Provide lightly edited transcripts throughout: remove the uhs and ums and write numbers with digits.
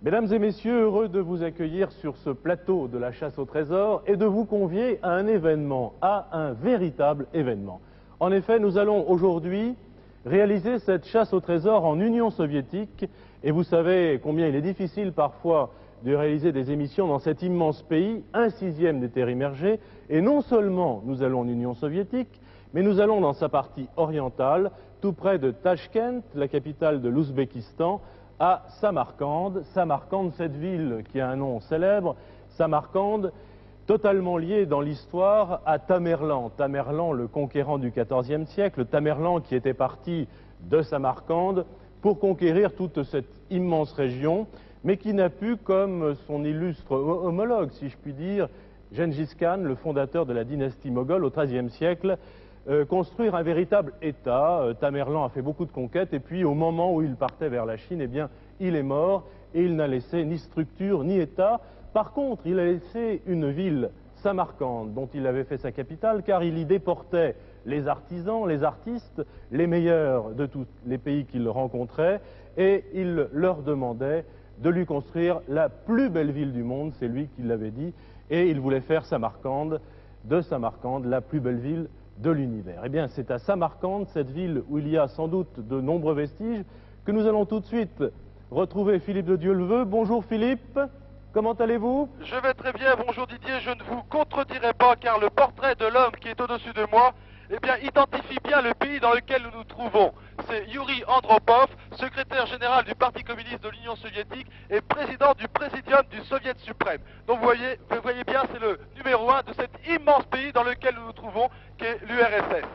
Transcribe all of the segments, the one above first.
Mesdames et messieurs, heureux de vous accueillir sur ce plateau de la chasse au trésor et de vous convier à un événement, à un véritable événement. En effet, nous allons aujourd'hui réaliser cette chasse au trésor en Union soviétique et vous savez combien il est difficile parfois de réaliser des émissions dans cet immense pays, 1/6 des terres immergées, et non seulement nous allons en Union soviétique, mais nous allons dans sa partie orientale, tout près de Tachkent, la capitale de l'Ouzbékistan, à Samarcande. Samarcande, cette ville qui a un nom célèbre, Samarcande, totalement liée dans l'histoire à Tamerlan. Tamerlan, le conquérant du XIVe siècle, Tamerlan qui était parti de Samarcande pour conquérir toute cette immense région, mais qui n'a pu, comme son illustre homologue, si je puis dire, Gengis Khan, le fondateur de la dynastie moghole au XIIIe siècle, construire un véritable État. Tamerlan a fait beaucoup de conquêtes et puis au moment où il partait vers la Chine, eh bien, il est mort et il n'a laissé ni structure ni État. Par contre, il a laissé une ville, Samarcande, dont il avait fait sa capitale, car il y déportait les artisans, les artistes, les meilleurs de tous les pays qu'il rencontrait, et il leur demandait de lui construire la plus belle ville du monde, c'est lui qui l'avait dit, et il voulait faire Samarcande, de Samarcande, la plus belle ville de l'univers. Eh bien, c'est à Samarcande, cette ville où il y a sans doute de nombreux vestiges, que nous allons tout de suite retrouver Philippe de Dieuleveux. Bonjour Philippe, comment allez-vous? Je vais très bien, bonjour Didier, je ne vous contredirai pas car le portrait de l'homme qui est au-dessus de moi, eh bien, identifie bien le pays dans lequel nous nous trouvons. C'est Yuri Andropov, secrétaire général du Parti communiste de l'Union soviétique et président du Présidium du Soviet suprême. Donc vous voyez bien, c'est le numéro 1 de cet immense pays dans lequel nous nous trouvons, qu'est l'URSS.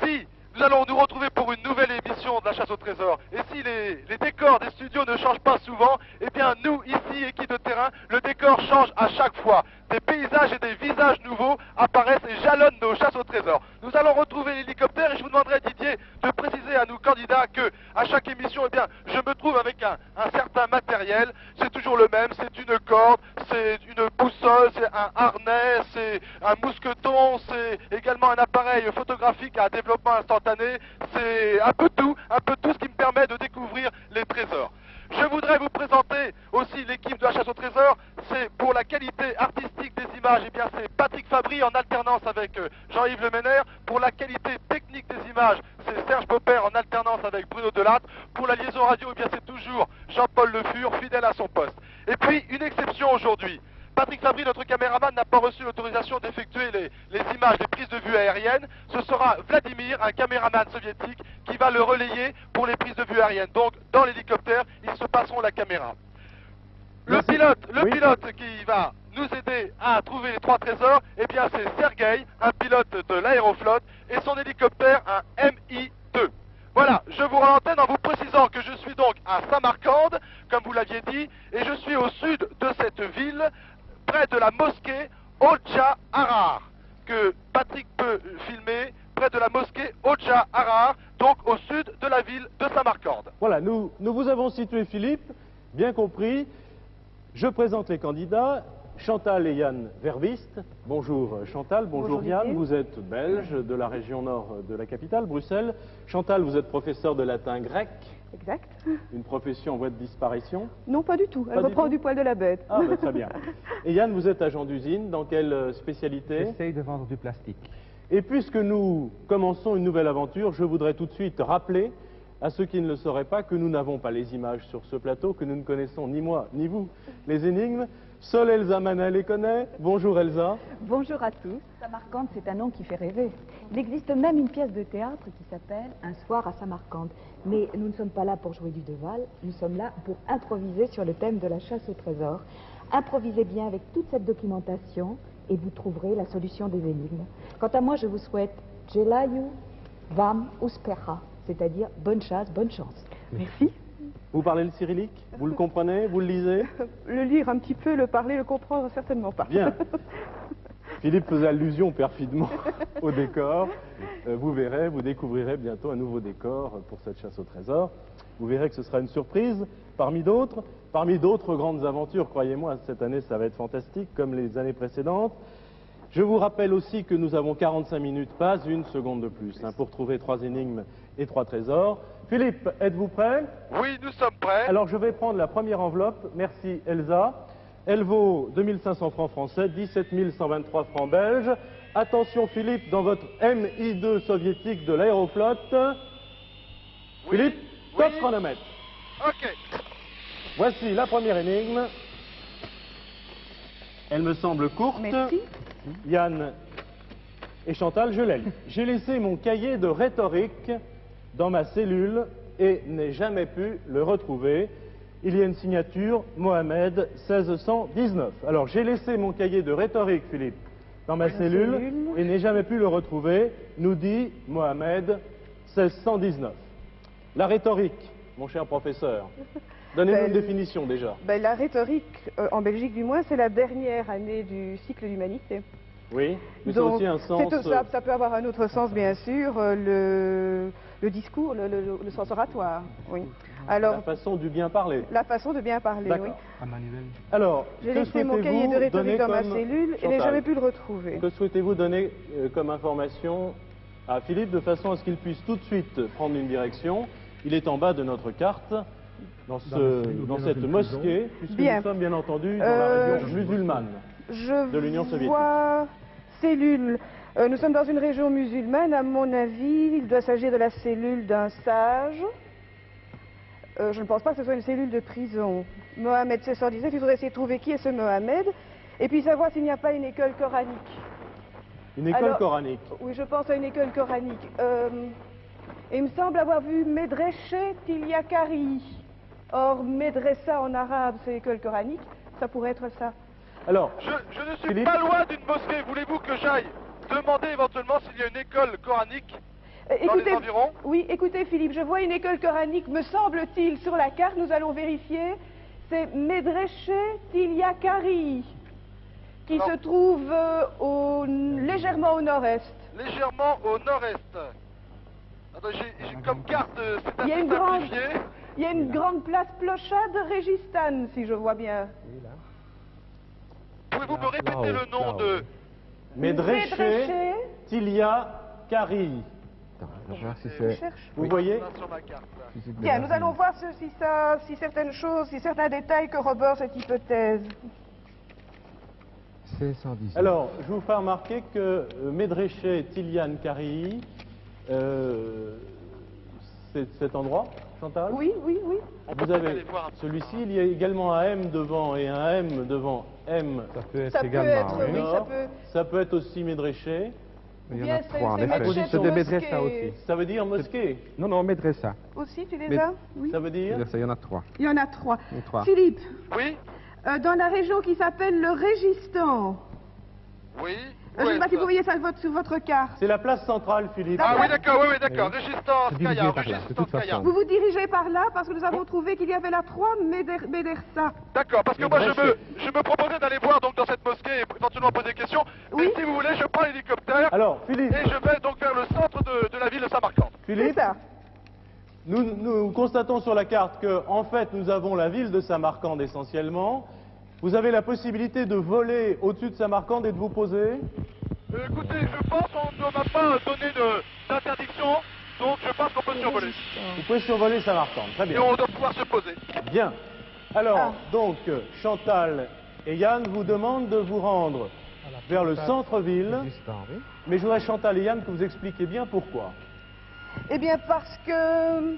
Si nous allons nous retrouver pour une nouvelle émission de la chasse au trésor, et si les décors des studios ne changent pas souvent, eh bien nous, ici, équipe de terrain, le décor change à chaque fois. Des paysages et des visages nouveaux apparaissent et jalonnent nos chasses au trésor. Nous allons retrouver l'hélicoptère et je vous demanderai, Didier, de préciser à nos candidats que, à chaque émission, eh bien, je me trouve avec un certain matériel. C'est toujours le même, c'est une corde, c'est une boussole, c'est un harnais, c'est un mousqueton, c'est également un appareil photographique à développement instantané. C'est un peu tout ce qui me permet de découvrir les trésors. Je voudrais vous présenter aussi l'équipe de la chasse au trésor. C'est pour la qualité artistique des images, eh bien c'est Patrick Fabry en alternance avec Jean-Yves Lemener. Pour la qualité technique des images, c'est Serge Popper en alternance avec Bruno Delattre. Pour la liaison radio, eh bien c'est toujours Jean-Paul Le Fur, fidèle à son poste. Et puis une exception aujourd'hui. Patrick Fabry, notre caméraman, n'a pas reçu l'autorisation d'effectuer les images des prises de vue aériennes. Ce sera Vladimir, un caméraman soviétique, qui va le relayer pour les prises de vue aériennes. Donc, dans l'hélicoptère, ils se passeront la caméra. Le pilote qui va nous aider à trouver les 3 trésors, eh bien c'est Sergueï, un pilote de l'aéroflotte, et son hélicoptère, un Mi-2. Voilà, je vous rends l'antenne en vous précisant que je suis donc à Samarcande, comme vous l'aviez dit, et je suis au sud de cette ville, près de la mosquée Hoja Arar, que Patrick peut filmer, près de la mosquée Hoja Arar, donc au sud de la ville de Samarcande. Voilà, nous vous avons situé Philippe, bien compris. Je présente les candidats. Chantal et Yann Vervist. Bonjour Chantal, bonjour Yann. Vous êtes belge de la région nord de la capitale, Bruxelles. Chantal, vous êtes professeur de latin grec. Exact. Une profession en voie de disparition? Non, pas du tout. Elle reprend du poil de la bête. Ah, bah, très bien. Et Yann, vous êtes agent d'usine. Dans quelle spécialité? J'essaye de vendre du plastique. Et puisque nous commençons une nouvelle aventure, je voudrais tout de suite rappeler à ceux qui ne le sauraient pas que nous n'avons pas les images sur ce plateau, que nous ne connaissons ni moi ni vous les énigmes. Seule Elsa Manet les connaît. Bonjour Elsa. Bonjour à tous. Samarcande, c'est un nom qui fait rêver. Il existe même une pièce de théâtre qui s'appelle Un soir à Samarcande. Mais nous ne sommes pas là pour jouer du Deval, nous sommes là pour improviser sur le thème de la chasse au trésor. Improvisez bien avec toute cette documentation et vous trouverez la solution des énigmes. Quant à moi, je vous souhaite Jelaju Vam Uspera, c'est-à-dire bonne chasse, bonne chance. Merci. Vous parlez le cyrillique? Vous le comprenez? Vous le lisez? Le lire un petit peu, le parler, le comprendre, certainement pas. Bien. Philippe faisait allusion perfidement au décor. Vous verrez, vous découvrirez bientôt un nouveau décor pour cette chasse au trésor. Vous verrez que ce sera une surprise parmi d'autres grandes aventures. Croyez-moi, cette année, ça va être fantastique, comme les années précédentes. Je vous rappelle aussi que nous avons 45 minutes, pas une seconde de plus, pour trouver 3 énigmes et 3 trésors. Philippe, êtes-vous prêt? Oui, nous sommes prêt. Alors je vais prendre la première enveloppe, merci Elsa. Elle vaut 2500 francs français, 17 123 francs belges. Attention Philippe, dans votre MI2 soviétique de l'aéroflotte. Oui, Philippe, oui. top chronomètre. Ok. Voici la première énigme. Elle me semble courte. Merci. Yann et Chantal, je la lis. J'ai laissé mon cahier de rhétorique dans ma cellule et n'ai jamais pu le retrouver. Il y a une signature, Mohamed 1619. Alors, j'ai laissé mon cahier de rhétorique, Philippe, dans ma cellule et n'ai jamais pu le retrouver, nous dit Mohamed 1619. La rhétorique, mon cher professeur, donnez-nous une définition déjà. Ben, la rhétorique, en Belgique du moins, c'est la dernière année du cycle d'humanité. Oui, mais c'est Donc, aussi un sens... ça peut avoir un autre sens, bien sûr, le discours, le sens oratoire, oui. Alors, la façon du bien parler. la façon de bien parler, oui. D'accord. Alors, J'ai que laissé mon cahier de souhaitez-vous rhétorique donner dans ma comme- cellule et Chantal, n'ai jamais pu le retrouver. Que souhaitez-vous donner comme information à Philippe de façon à ce qu'il puisse tout de suite prendre une direction? Il est en bas de notre carte, dans cette mosquée, puisque Bien. nous sommes bien entendu dans la région musulmane. de l'Union soviétique. vois cellule. Nous sommes dans une région musulmane. À mon avis, il doit s'agir de la cellule d'un sage. Je ne pense pas que ce soit une cellule de prison. Mohamed 1619, il faudrait essayer de trouver qui est ce Mohamed. Et puis savoir s'il n'y a pas une école coranique. Une école Alors, coranique. Oui, je pense à une école coranique. Il me semble avoir vu Medreche Tilyakari. Or, Medressa en arabe, c'est école coranique. Ça pourrait être ça. Alors, Je ne suis Philippe. pas loin d'une mosquée. Voulez-vous que j'aille demander éventuellement s'il y a une école coranique dans les environs? Oui, écoutez Philippe, je vois une école coranique, me semble-t-il, sur la carte, nous allons vérifier. C'est Medreche Tilyakari, qui Alors- se trouve légèrement au nord-est. Légèrement au nord-est. Attends, j'ai comme carte, c'est Il y a assez une grande- simplifié. Il y a une grande place Plochade de Régistan, si je vois bien. Pouvez-vous me répéter le nom de... Medreche Tilia Kari. Je vais voir si Je c'est... cherche. Vous voyez? Là, sur ma carte. si c'est Bien, bien. nous allons voir si certaines choses, si certains détails corroborent cette hypothèse. C'est 110. Alors, je vous fais remarquer que Medreche Tilian Kari, c'est cet endroit, Chantal? Oui, oui, oui. Vous aller avez voir un petit celui-ci, il y a également un M devant et un M devant M. Ça peut être Ça peut également, être, oui. oui, ça Nord. peut. Ça peut être aussi Medreche. Il y en Bien, a trois, en c'est effet. Medreche C'est des mosquée. Medressa aussi. Ça veut dire mosquée. Non, non, Medressa. Aussi, tu les Mais- as? Oui. Ça veut dire? Il y en a trois. Il y en a trois. Il y en a trois. Philippe, Oui. dans la région qui s'appelle le Régistan, Oui. je ne sais pas si est-ce vous voyez ça sur votre carte. C'est la place centrale, Philippe. Ah oui, d'accord, oui, d'accord. Régistance, C'est dirigé Kaya, par là, de Régistance, toute façon. Kaya. Vous vous dirigez par là parce que nous avons trouvé qu'il y avait là trois Médersa. D'accord, parce que Les moi Brèches. je me proposais d'aller voir donc dans cette mosquée et éventuellement poser des questions. Oui. Mais si vous voulez, je prends l'hélicoptère Alors, Philippe, et je vais donc vers le centre de la ville de Samarcande. C'est Philippe, ça. nous constatons sur la carte que, en fait, nous avons la ville de Samarcande essentiellement. Vous avez la possibilité de voler au-dessus de Samarcande et de vous poser. Écoutez, je pense qu'on ne m'a pas donné d'interdiction, donc je pense qu'on peut survoler. Vous pouvez survoler Samarcande. Très Et bien. on doit pouvoir se poser. Bien. Alors, Ah. donc, Chantal et Yann vous demandent de vous rendre vers le centre-ville. Régistan, oui. Mais je voudrais, Chantal et Yann, que vous expliquiez bien pourquoi. Eh bien, parce que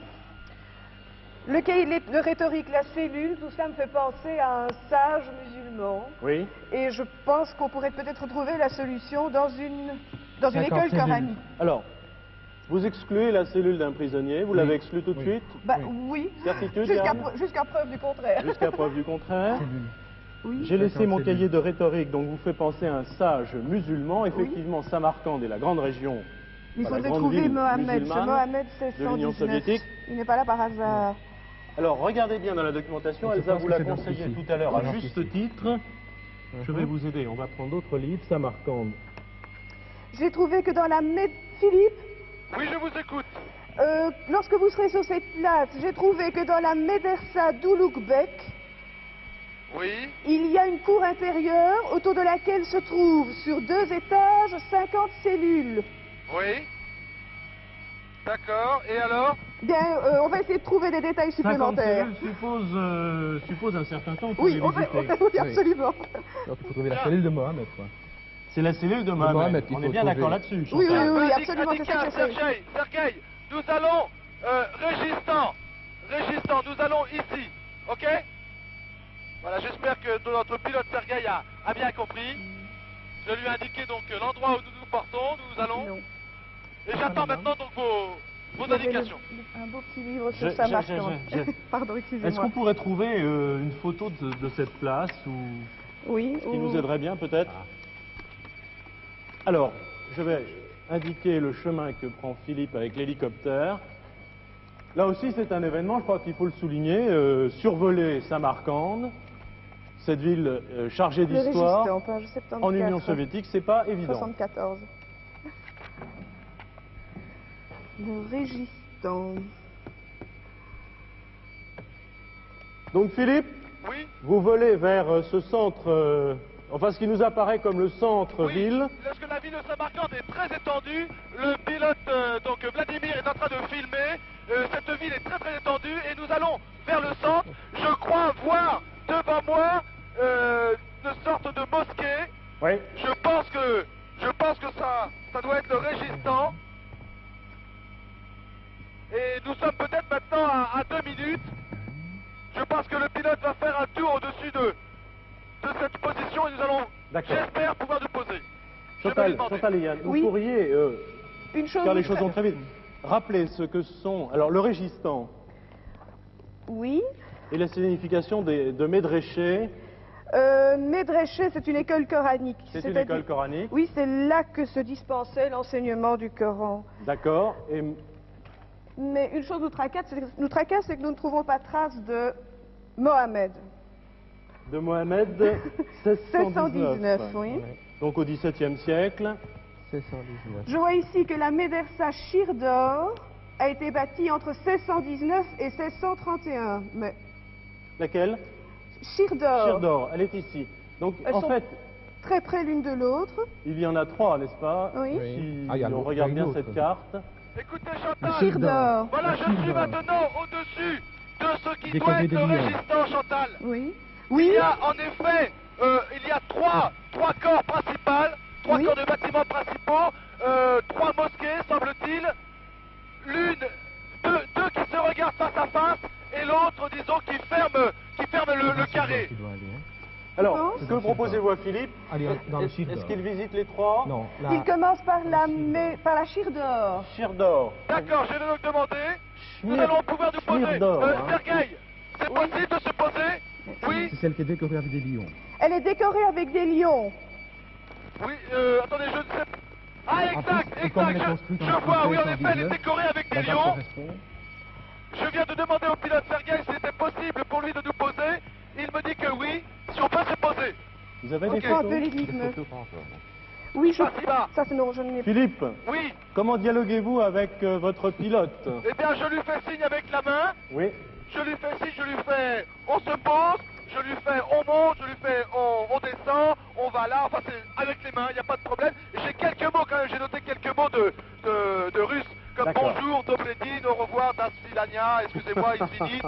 le cahier de rhétorique, la cellule, tout ça me fait penser à un sage musulman. Oui. Et je pense qu'on pourrait peut-être trouver la solution dans une 50 école cellules. coranique. Alors, vous excluez la cellule d'un prisonnier, vous l'avez exclue tout de Oui. suite, Bah oui, Certitude, jusqu'à Yann jusqu'à preuve du contraire. jusqu'à preuve du contraire. Oui. J'ai laissé 50 mon cellules. cahier de rhétorique, donc vous fait penser à un sage musulman. Effectivement, Samarcande est la grande région Il la faudrait grande trouver ville Mohamed. Ce musulmane Mohamed, c'est de l'Union 119. soviétique. Il n'est pas là par hasard. Alors, regardez bien dans la documentation, Je Elsa pense vous que l'a c'est dans conseillé ceci. tout à l'heure à Dans juste ceci. titre. Je vais vous aider, on va prendre d'autres livres, Samarcande. J'ai trouvé que dans la Philippe, Oui, je vous écoute. lorsque vous serez sur cette place, j'ai trouvé que dans la Médersa d'Ouloukbek, Oui. il y a une cour intérieure autour de laquelle se trouvent sur 2 étages 50 cellules. Oui. D'accord, et alors? Bien, on va essayer de trouver des détails 50 supplémentaires. cellules suppose un certain temps pour Oui, les on va, visiter. oui, absolument. Donc il faut trouver la cellule de Mohamed, quoi. C'est la cellule de Mohamed. Mohamed qu'il On faut est bien trouver. d'accord là-dessus. Oui, oui, Chantal. oui, absolument, c'est ça que j'essaie. Sergueï, nous allons, Régistant, nous allons ici, ok? Voilà, j'espère que notre pilote Sergueï a bien compris. Je lui ai indiqué donc l'endroit où nous nous portons, nous allons. Non. Et j'attends maintenant donc vos Vous avez indications. un beau petit livre sur J'ai- Samarcande. j'ai- Pardon, Est-ce qu'on excusez-moi. pourrait trouver une photo de cette place ou Oui, qui nous aiderait bien peut-être? Alors, je vais indiquer le chemin que prend Philippe avec l'hélicoptère. Là aussi, c'est un événement, je crois qu'il faut le souligner, survoler Samarcande, cette ville chargée Le d'histoire, Régistant, page 74. en Union soviétique, c'est pas évident. 74. Le Régistant. Donc Philippe, Oui? vous volez vers ce centre, enfin ce qui nous apparaît comme le centre-ville. Oui, parce que la ville de Samarcande est très étendue. Le pilote, donc Vladimir, est en train de filmer. Cette ville est très très étendue et nous allons vers le centre. Je crois voir devant moi une sorte de mosquée. Oui. Je pense que ça doit être le Régistant. Et nous sommes peut-être maintenant à 2 minutes. Je pense que le pilote va faire un tour au-dessus de cette position et nous allons, D'accord. j'espère, pouvoir nous poser. Je vais lui Chantal, demander. Chantal et Yann, Oui. vous pourriez Une chose. faire les choses très vite. Rappelez ce que sont, alors le Régistant Oui. et la signification de Medreché, Medreché, c'est une école coranique. c'est une C'est-à-dire- école coranique, Oui, c'est là que se dispensait l'enseignement du Coran. d'accord, et Mais une chose nous tracasse, c'est que nous ne trouvons pas trace de Mohamed. de Mohamed 1619, oui. donc au XVIIe siècle. 1619. Je vois ici que la médersa Shirdor a été bâtie entre 1619 et 1631. Mais Laquelle? Shirdor, Shirdor, elle est ici. Donc Elles en sont- fait, très près l'une de l'autre. il y en a 3, n'est-ce pas? Oui. Oui. Si Ah, il y a on l'autre, regarde il y a bien une cette autre. carte. Écoutez Chantal, Shirdor. voilà, je suis maintenant au-dessus de ce qui doit Décoré être de le lions. Régistant, Chantal. Oui. Il Oui. y a en effet, il y a trois corps principaux, trois Oui. corps de bâtiments principaux, 3 mosquées, semble-t-il, deux qui se regardent face à face, et l'autre, disons, qui ferme le carré. Tu dois aller, hein. Alors, Non. que proposez-vous à Philippe? Allez, dans le Est-ce Shirdor. qu'il visite les 3? Non, là. Il commence par la Shirdor. Shirdor. D'accord, je vais donc demander, nous Schmir- allons pouvoir nous poser. Schmirdor, hein. Sergueï, c'est possible de se poser? Oui, C'est celle qui est décorée avec des lions. Elle est décorée avec des lions. oui, attendez, je ne sais pas. Ah, En exact, plus, comme elle est exact, construite je en vois, oui, en effet, elle est 1619, décorée avec des la date lions. correspond. Je viens de demander au pilote Sergueï si c'était possible pour lui de nous poser. Il me dit que oui, si on peut se poser. Vous avez On des prend un photos? peu Des l'énigme. photos pas encore. Oui, je... Fatima. Ça, c'est non, je n'ai pas. Philippe, Oui, comment dialoguez-vous avec votre pilote? eh bien je lui fais signe avec la main. Oui. Je lui fais signe, je lui fais on se pose. Je lui fais on monte, je lui fais on descend, on va là. Enfin, c'est avec les mains, il n'y a pas de problème. J'ai quelques mots quand même, j'ai noté quelques mots de russe. Comme D'accord. bonjour, dobredin, au revoir, das svidania, excusez-moi, izvinit,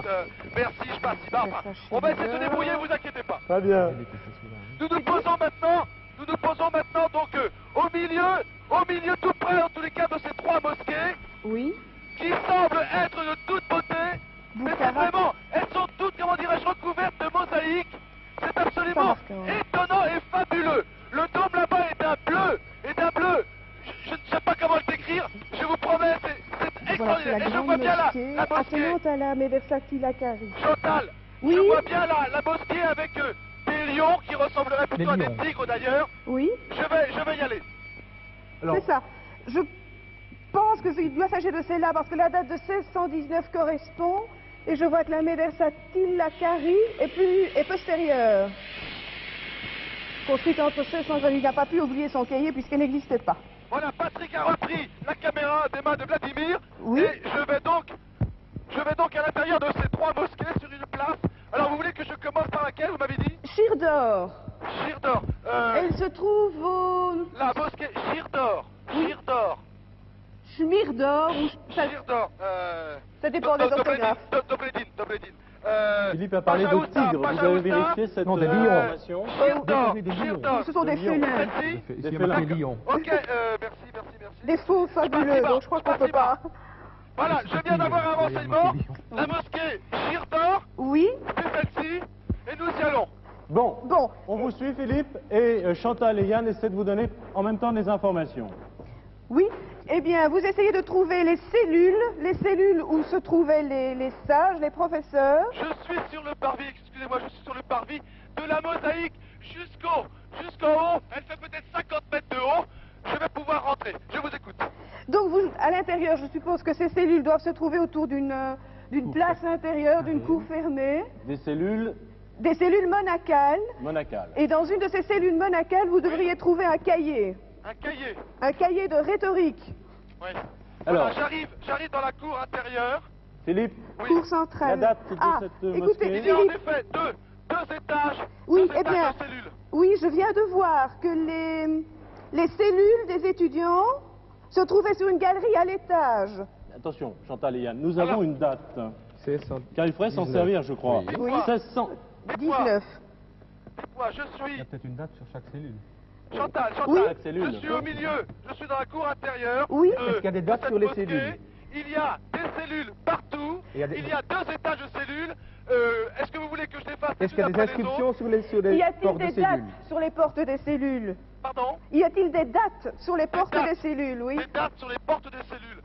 merci, je passe ici. Enfin, on va essayer de se débrouiller, vous inquiétez pas. Très bien. Elle est que c'est celui-là, hein. Nous nous posons maintenant donc au milieu tout près en tous les cas de ces 3 mosquées Oui. qui semblent être de toute beauté, mais c'est Boukhara. vraiment, elles sont toutes, comment dirais-je, recouvertes de mosaïques. C'est absolument Samarcande. étonnant et fabuleux. Le dôme là-bas est d'un bleu. Je ne sais pas comment le décrire, je vous promets, c'est Voilà, c'est extraordinaire. la Et je grande vois bien mosquée la mosquée. attenante à la médersa Tilakari. Chantal, Oui. je vois bien la mosquée avec des lions qui ressembleraient plutôt à Des des lions. tigres d'ailleurs. Oui, Je vais y aller. Alors, c'est ça. Je pense qu'il doit s'agir de celle-là parce que la date de 1619 correspond et je vois que la médersa Tilakari est postérieure. Construite entre 1600, il n'a pas pu oublier son cahier puisqu'elle n'existait pas. Voilà, Patrick a repris la caméra des mains de Vladimir. Oui. Et je vais donc à l'intérieur de ces 3 mosquées sur une place. Alors vous voulez que je commence par laquelle, vous m'avez dit? Shirdor. Shirdor. Elle se trouve au... La mosquée Shirdor. Oui. Shirdor. Schmirdor ou... Shirdor. Ça dépend des orthographes. Dobledine. Philippe a parlé de tigre. Vous avez vérifié cette Non, des lions. information? Shirdor. Ce sont des félins. Celle-ci. Ici, il y a marqué lion. Ok, merci. Des faux fabuleux, donc je crois qu'on peut pas. Voilà, je viens d'avoir un renseignement. La mosquée Shirdor, Oui, c'est celle-ci, et nous y allons. Bon, bon. on vous suit Philippe, et Chantal et Yann essaient de vous donner en même temps des informations. Oui, eh bien, vous essayez de trouver les cellules où se trouvaient les sages, les professeurs. Je suis sur le parvis, excusez-moi, je suis sur le parvis de la mosaïque jusqu'en haut. Elle fait peut-être 50 mètres de haut. Je vais pouvoir rentrer. Je vous écoute. Donc, vous, à l'intérieur, je suppose que ces cellules doivent se trouver autour d'une place intérieure, d'une cour fermée, Des cellules des cellules monacales. monacales. Et dans une de ces cellules monacales, vous devriez trouver un cahier Un cahier. de rhétorique, Oui. Alors. Voilà, j'arrive dans la cour intérieure. Philippe, Oui. cour centrale. la date de Ah, cette écoutez, mosquée. Il y a en Philippe, effet deux étages. Oui, deux eh étages bien. de cellules. oui, je viens de voir que les cellules des étudiants se trouvaient sur une galerie à l'étage. Attention, Chantal et Yann, nous Alors. avons une date, C'est ça. car il faudrait s'en 19. servir, je crois. Oui. Oui. 1600. 19. Dites-moi, je Il y suis a peut-être une date sur chaque cellule. Chantal, Oui. Chaque cellule. je suis au milieu. Je suis dans la cour intérieure. Oui. de- Est-ce qu'il y a des dates de cette sur les mosquée. cellules? Il y a des cellules partout. Il y a des- Il y a 2 étages de cellules. Est-ce que vous voulez que je les fasse les Est-ce qu'il y a unes des après les inscriptions autres sur les Y a-t-il portes de des cellules? dates sur les portes des cellules? Pardon? Y a-t-il des dates sur les portes dates. des cellules, oui? Des dates sur les portes des cellules.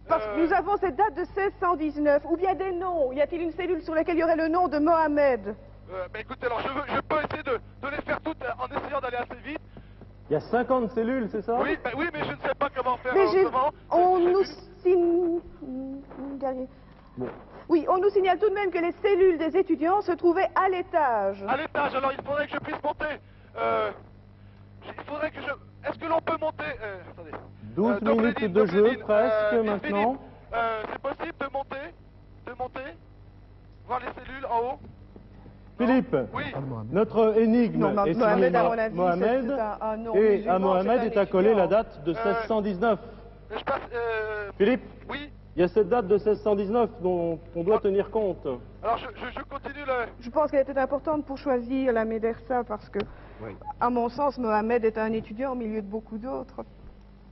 Parce que nous avons cette date de 1619, ou bien des noms. Y a-t-il une cellule sur laquelle il y aurait le nom de Mohamed? Mais écoutez, alors je peux essayer de les faire toutes en essayant d'aller assez vite. Il y a 50 cellules, c'est ça? Oui, mais je ne sais pas comment faire Mais autrement. on J'ai nous vu- signale... Bon. Oui, on nous signale tout de même que les cellules des étudiants se trouvaient à l'étage. À l'étage, alors il faudrait que je puisse monter. Il faudrait que je... Est-ce que l'on peut monter... attendez. 12 Dobledine, minutes de jeu, Dobledine, presque, Philippe, maintenant. c'est possible de monter voir les cellules en haut? Philippe, Oui. Pas de Mohamed. notre énigme Non, est Mohamed, signée à mon avis, Mohamed, c'est un nom et musulman, à Mohamed c'est est un accolée la étudiant. date de 1619. Mais je passe... Philippe, oui. il y a cette date de 1619 dont on doit tenir compte. Alors je continue le... Je pense qu'elle était importante pour choisir la médersa parce que, Oui. à mon sens, Mohamed est un étudiant au milieu de beaucoup d'autres,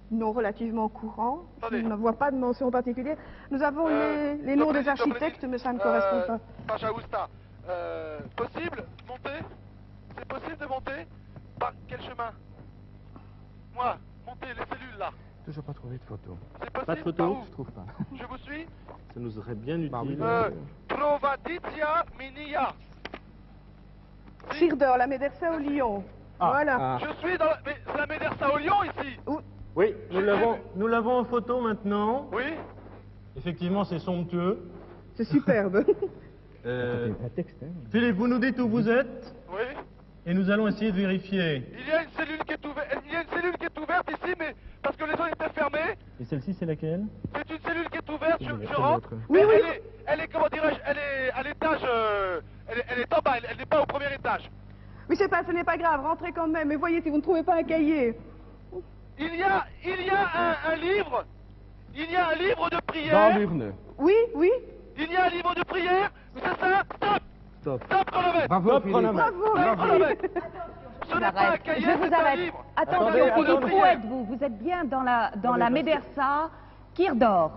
non relativement courants. Attendez. Je ne vois pas de mention particulière. Nous avons les noms des Dobledine, architectes, Dobledine. mais ça ne correspond pas. Pacha Ousta. Possible monter? C'est possible de monter? Par quel chemin? Moi, monter les cellules là. Toujours pas trouvé de photo. C'est possible? Pas de photo? Par où? Je trouve pas. Je vous suis? Ça nous serait bien utile. Bah oui. Provaditia Minia. Shirdor, la médersa au Lyon. Ah. Voilà. Ah. Je suis dans la... Mais c'est la Médersa au Lyon ici. Oui, nous l'avons en photo maintenant. Oui. Effectivement, c'est somptueux. C'est superbe. Euh, Un texte, hein. Philippe, vous nous dites où vous êtes Oui. et nous allons essayer de vérifier. Il y a une cellule qui est ouverte. Il y a une cellule qui est ouverte ici, mais parce que les autres étaient fermés. Et celle-ci, c'est laquelle? C'est une cellule qui est ouverte. Je C'est rentre. l'autre. Oui, Mais oui. elle est, comment dirais-je, elle est à l'étage. Elle est en bas. Elle n'est pas au premier étage. Oui, ce n'est pas grave, rentrez quand même. Mais voyez si vous ne trouvez pas un cahier. Il y a un livre. Il y a un livre de Dans prière. l'urne. Oui, oui. Il y a un livre de prière. C'est ça. Stop. Stop. Stop chronomètre. Bravo, Stop, Philippe. chronomètre. Bravo. Stop chronomètre. Ce n'est pas un J'arrête. cahier, Je vous c'est un arrête. livre. Attention, Attendez, Philippe, attendez. où êtes-vous? Vous êtes bien dans la Médersa Kirdor,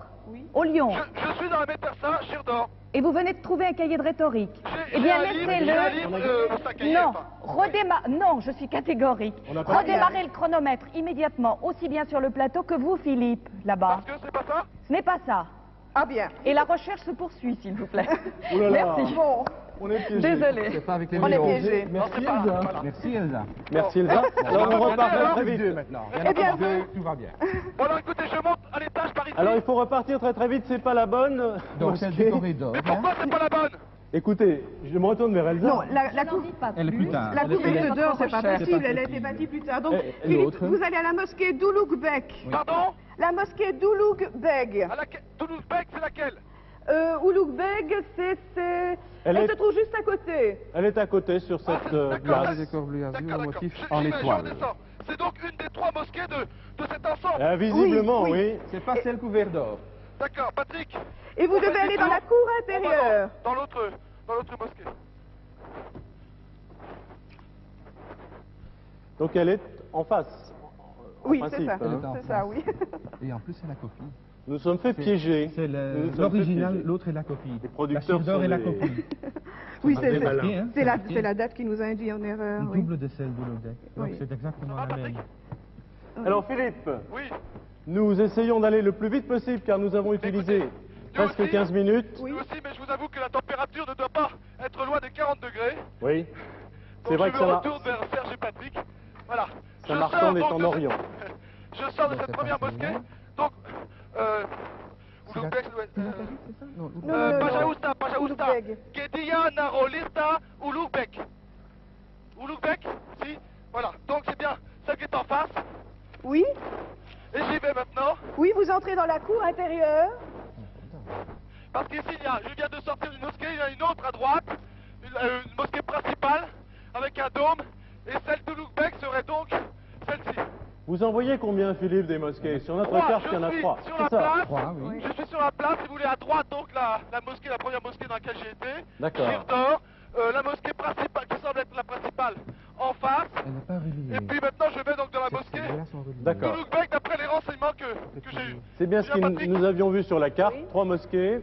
au Lyon. Je suis dans la Médersa Shirdor. Et vous venez de trouver un cahier de rhétorique. J'ai Eh bien, un livre, j'ai un livre, c'est un cahier, Non, enfin. non, je suis catégorique. On n'a pas- Redémarrez le chronomètre immédiatement, aussi bien sur le plateau que vous, Philippe, là-bas. Parce que c'est pas ça? Ce n'est pas ça. Ah bien. Et la recherche se poursuit, s'il vous plaît. Ouh là là. Merci. Bon, On est piégés. Désolée. C'est pas avec les on est millions. piégés. Non, Merci c'est pas là, Elsa. c'est pas là. Merci Elsa. Merci Elsa. Alors on repart alors, très vite. maintenant. Eh bien, Deux, tout va bien. Bon alors écoutez, je monte à l'étage par ici. Alors il faut repartir très vite, c'est pas la bonne. Donc celle mosquée. du corridor. Mais hein. pourquoi c'est pas la bonne? Écoutez, je me retourne vers Elsa. non, la Je n'en coupe. dis pas Elle est plus tard. La Elle est- coupée elle est- de d'or, c'est pas recherche. possible, C'est elle pas a été possible. bâtie plus tard. Donc, Et Philippe, l'autre vous allez à la mosquée d'Ouloug-Bek. Pardon? La mosquée d'Ouloug-Beg. À laquelle? Toulouse-Bec, c'est laquelle? Ouloug-Beg, Elle elle est- se trouve juste à côté. Elle est à côté sur Ah, cette c'est- d'accord. place. Les décors bleu azur, D'accord, le d'accord. motif Je en j'y vais, étoile. Je redescends. C'est donc une des 3 mosquées de cet ensemble. Visiblement, Oui, oui. oui. C'est pas celle couverte d'or. D'accord, Patrick. Et vous devez aller dans la cour intérieure. Dans l'autre mosquée. Donc elle est en face. en Oui, principe, c'est ça. hein. C'est ça, oui. Et en plus, c'est la copie. Nous sommes fait piéger. C'est Nous sommes fait l'original, piéger. l'autre est la copie. Les producteurs la d'or sont est la des- copie. Oui, des malins. Hein, c'est la date qui nous a induit en erreur. Une Oui. double de celle de l'Odec. Donc Oui. c'est exactement Ça va, la même. Patrick? Alors Philippe, Oui. nous essayons d'aller le plus vite possible car nous avons utilisé Écoutez, presque nous aussi- 15 minutes. Oui. Nous aussi, mais je vous avoue que la température ne doit pas être loin des 40 degrés. Oui. C'est Donc vrai je que me ça retourne vers Serge et Patrick. Voilà. Samarcande est donc en de Orient. Je sors de Donc, cette c'est première pas mosquée. celui-là. Donc, C'est la- Ulugbeck, c'est la Cadiz, c'est ça? Non, non, Pajausta, Pajausta. Ulugbeck. Gedia Narolista, Ulugbeck. Ulugbeck, si. Voilà. Donc c'est bien celle qui est en face. Oui, Et j'y vais maintenant. oui, vous entrez dans la cour intérieure. Parce qu'ici, je viens de sortir d'une mosquée, il y en a une autre à droite. Une mosquée principale, avec un dôme. Et celle d'Ulugbeck serait donc celle-ci. Vous en voyez combien, Philippe, des mosquées? Sur notre 3, carte, je il y en a suis 3. sur C'est la ça. place. 3, oui. Je suis sur la place, si vous voulez, à droite, donc la mosquée, la première mosquée dans laquelle j'ai été. D'accord. Gire d'or, la mosquée principale, qui semble être la principale, en face. Elle n'est pas reliée. Et puis maintenant, je vais donc dans la mosquée Celles-là sont reliées. D'accord. d'Ulugbeck, d'après les renseignements que j'ai eus. C'est bien ce que Patrick. nous avions vu sur la carte. Oui. 3 mosquées.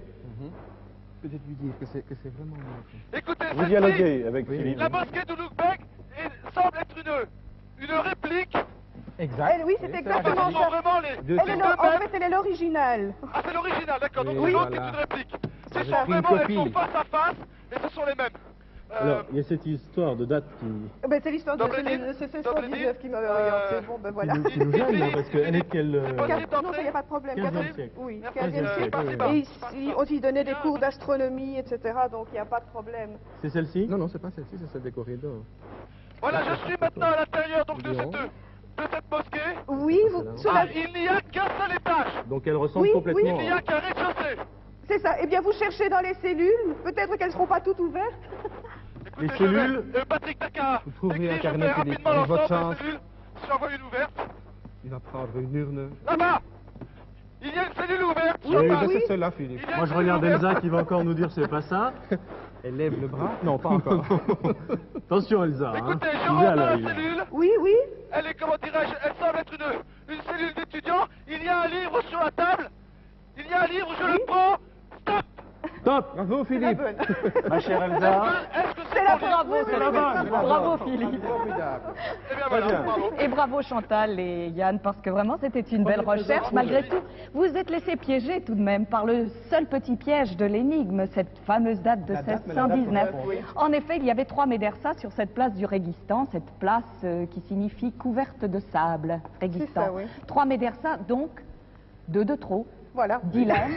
Peut-être lui dire que c'est vraiment l'autre. Écoutez, Vous celle-ci, dialoguez avec Oui. Philippe. la mosquée d'Ulugbeck semble être une réplique. Exact. Oui, c'est Ce exactement sont ça. vraiment les Elle deux est en mêmes. fait, elle est l'original. Ah, c'est l'original, d'accord. Donc Oui, c'est l'autre qui est voilà. une réplique. J'ai Ce sont pris une vraiment, elles copie. sont face à face, et ce sont les mêmes. Alors, il y a cette histoire de date qui, C'est l'histoire de Dobredine, c'est Dobredine, 119 qui m'avait orienté. Bon, ben voilà. qui nous gêne, hein, parce qu'elle est de quelle... C'est pas Non, ça, il n'y a pas de problème. 15e Catherine- siècle. Oui, Merci. 15e siècle. oui, oui. Et ici, on y donnait des cours d'astronomie, etc. Donc, il n'y a pas de problème. C'est celle-ci? Non, non, c'est pas celle-ci, c'est celle des corridors. Voilà, je suis maintenant à l'intérieur donc de Lyon. cette mosquée. Oui, sur Ah, la... il n'y a qu'un seul étage. Donc elle ressemble Oui, complètement... Il n'y a qu'un rez-de-chaussée. C'est ça. Eh bien, vous cherchez dans les cellules. Peut-être qu'elles ne seront pas toutes ouvertes. Écoutez, Les je vais- cellules. Patrick Taka, Vous trouverez écris, je Internet, fais Philippe, rapidement avec votre l'ensemble chance. des cellules. Si j'en vois une ouverte. Il va prendre une urne. Là-bas, il y a une cellule ouverte. Oui, j'en oui, parle. oui. C'est celle-là, Philippe. Il y a Moi une je cellule regarde ouverte. Elsa qui va encore nous dire c'est pas ça. Elle lève le bras. Non, pas encore. Attention Elsa, hein. Écoutez, je Tu rentre viens dans là, la il- cellule. Oui, oui. Elle est, comment dirais-je, elle semble être une cellule d'étudiants. Il y a un livre sur la table. Il y a un livre, je le prends. Stop. Top. Bravo, C'est la Philippe. bonne. Ma chère Elsa. Est-ce que C'est la mon livre bonne. C'est la bonne. Bravo Philippe. Formidable. Eh bien Très voilà, bien. bravo. Et bravo Chantal et Yann, parce que vraiment c'était une belle recherche. Malgré tout, vous êtes laissés piéger tout de même par le seul petit piège de l'énigme, cette fameuse date de La date, mais la date, 1619. oui. En effet, il y avait 3 médersas sur cette place du Régistan, cette place qui signifie couverte de sable, Régistan. ça, oui. 3 médersas, donc 2 de trop. Voilà. Dylan,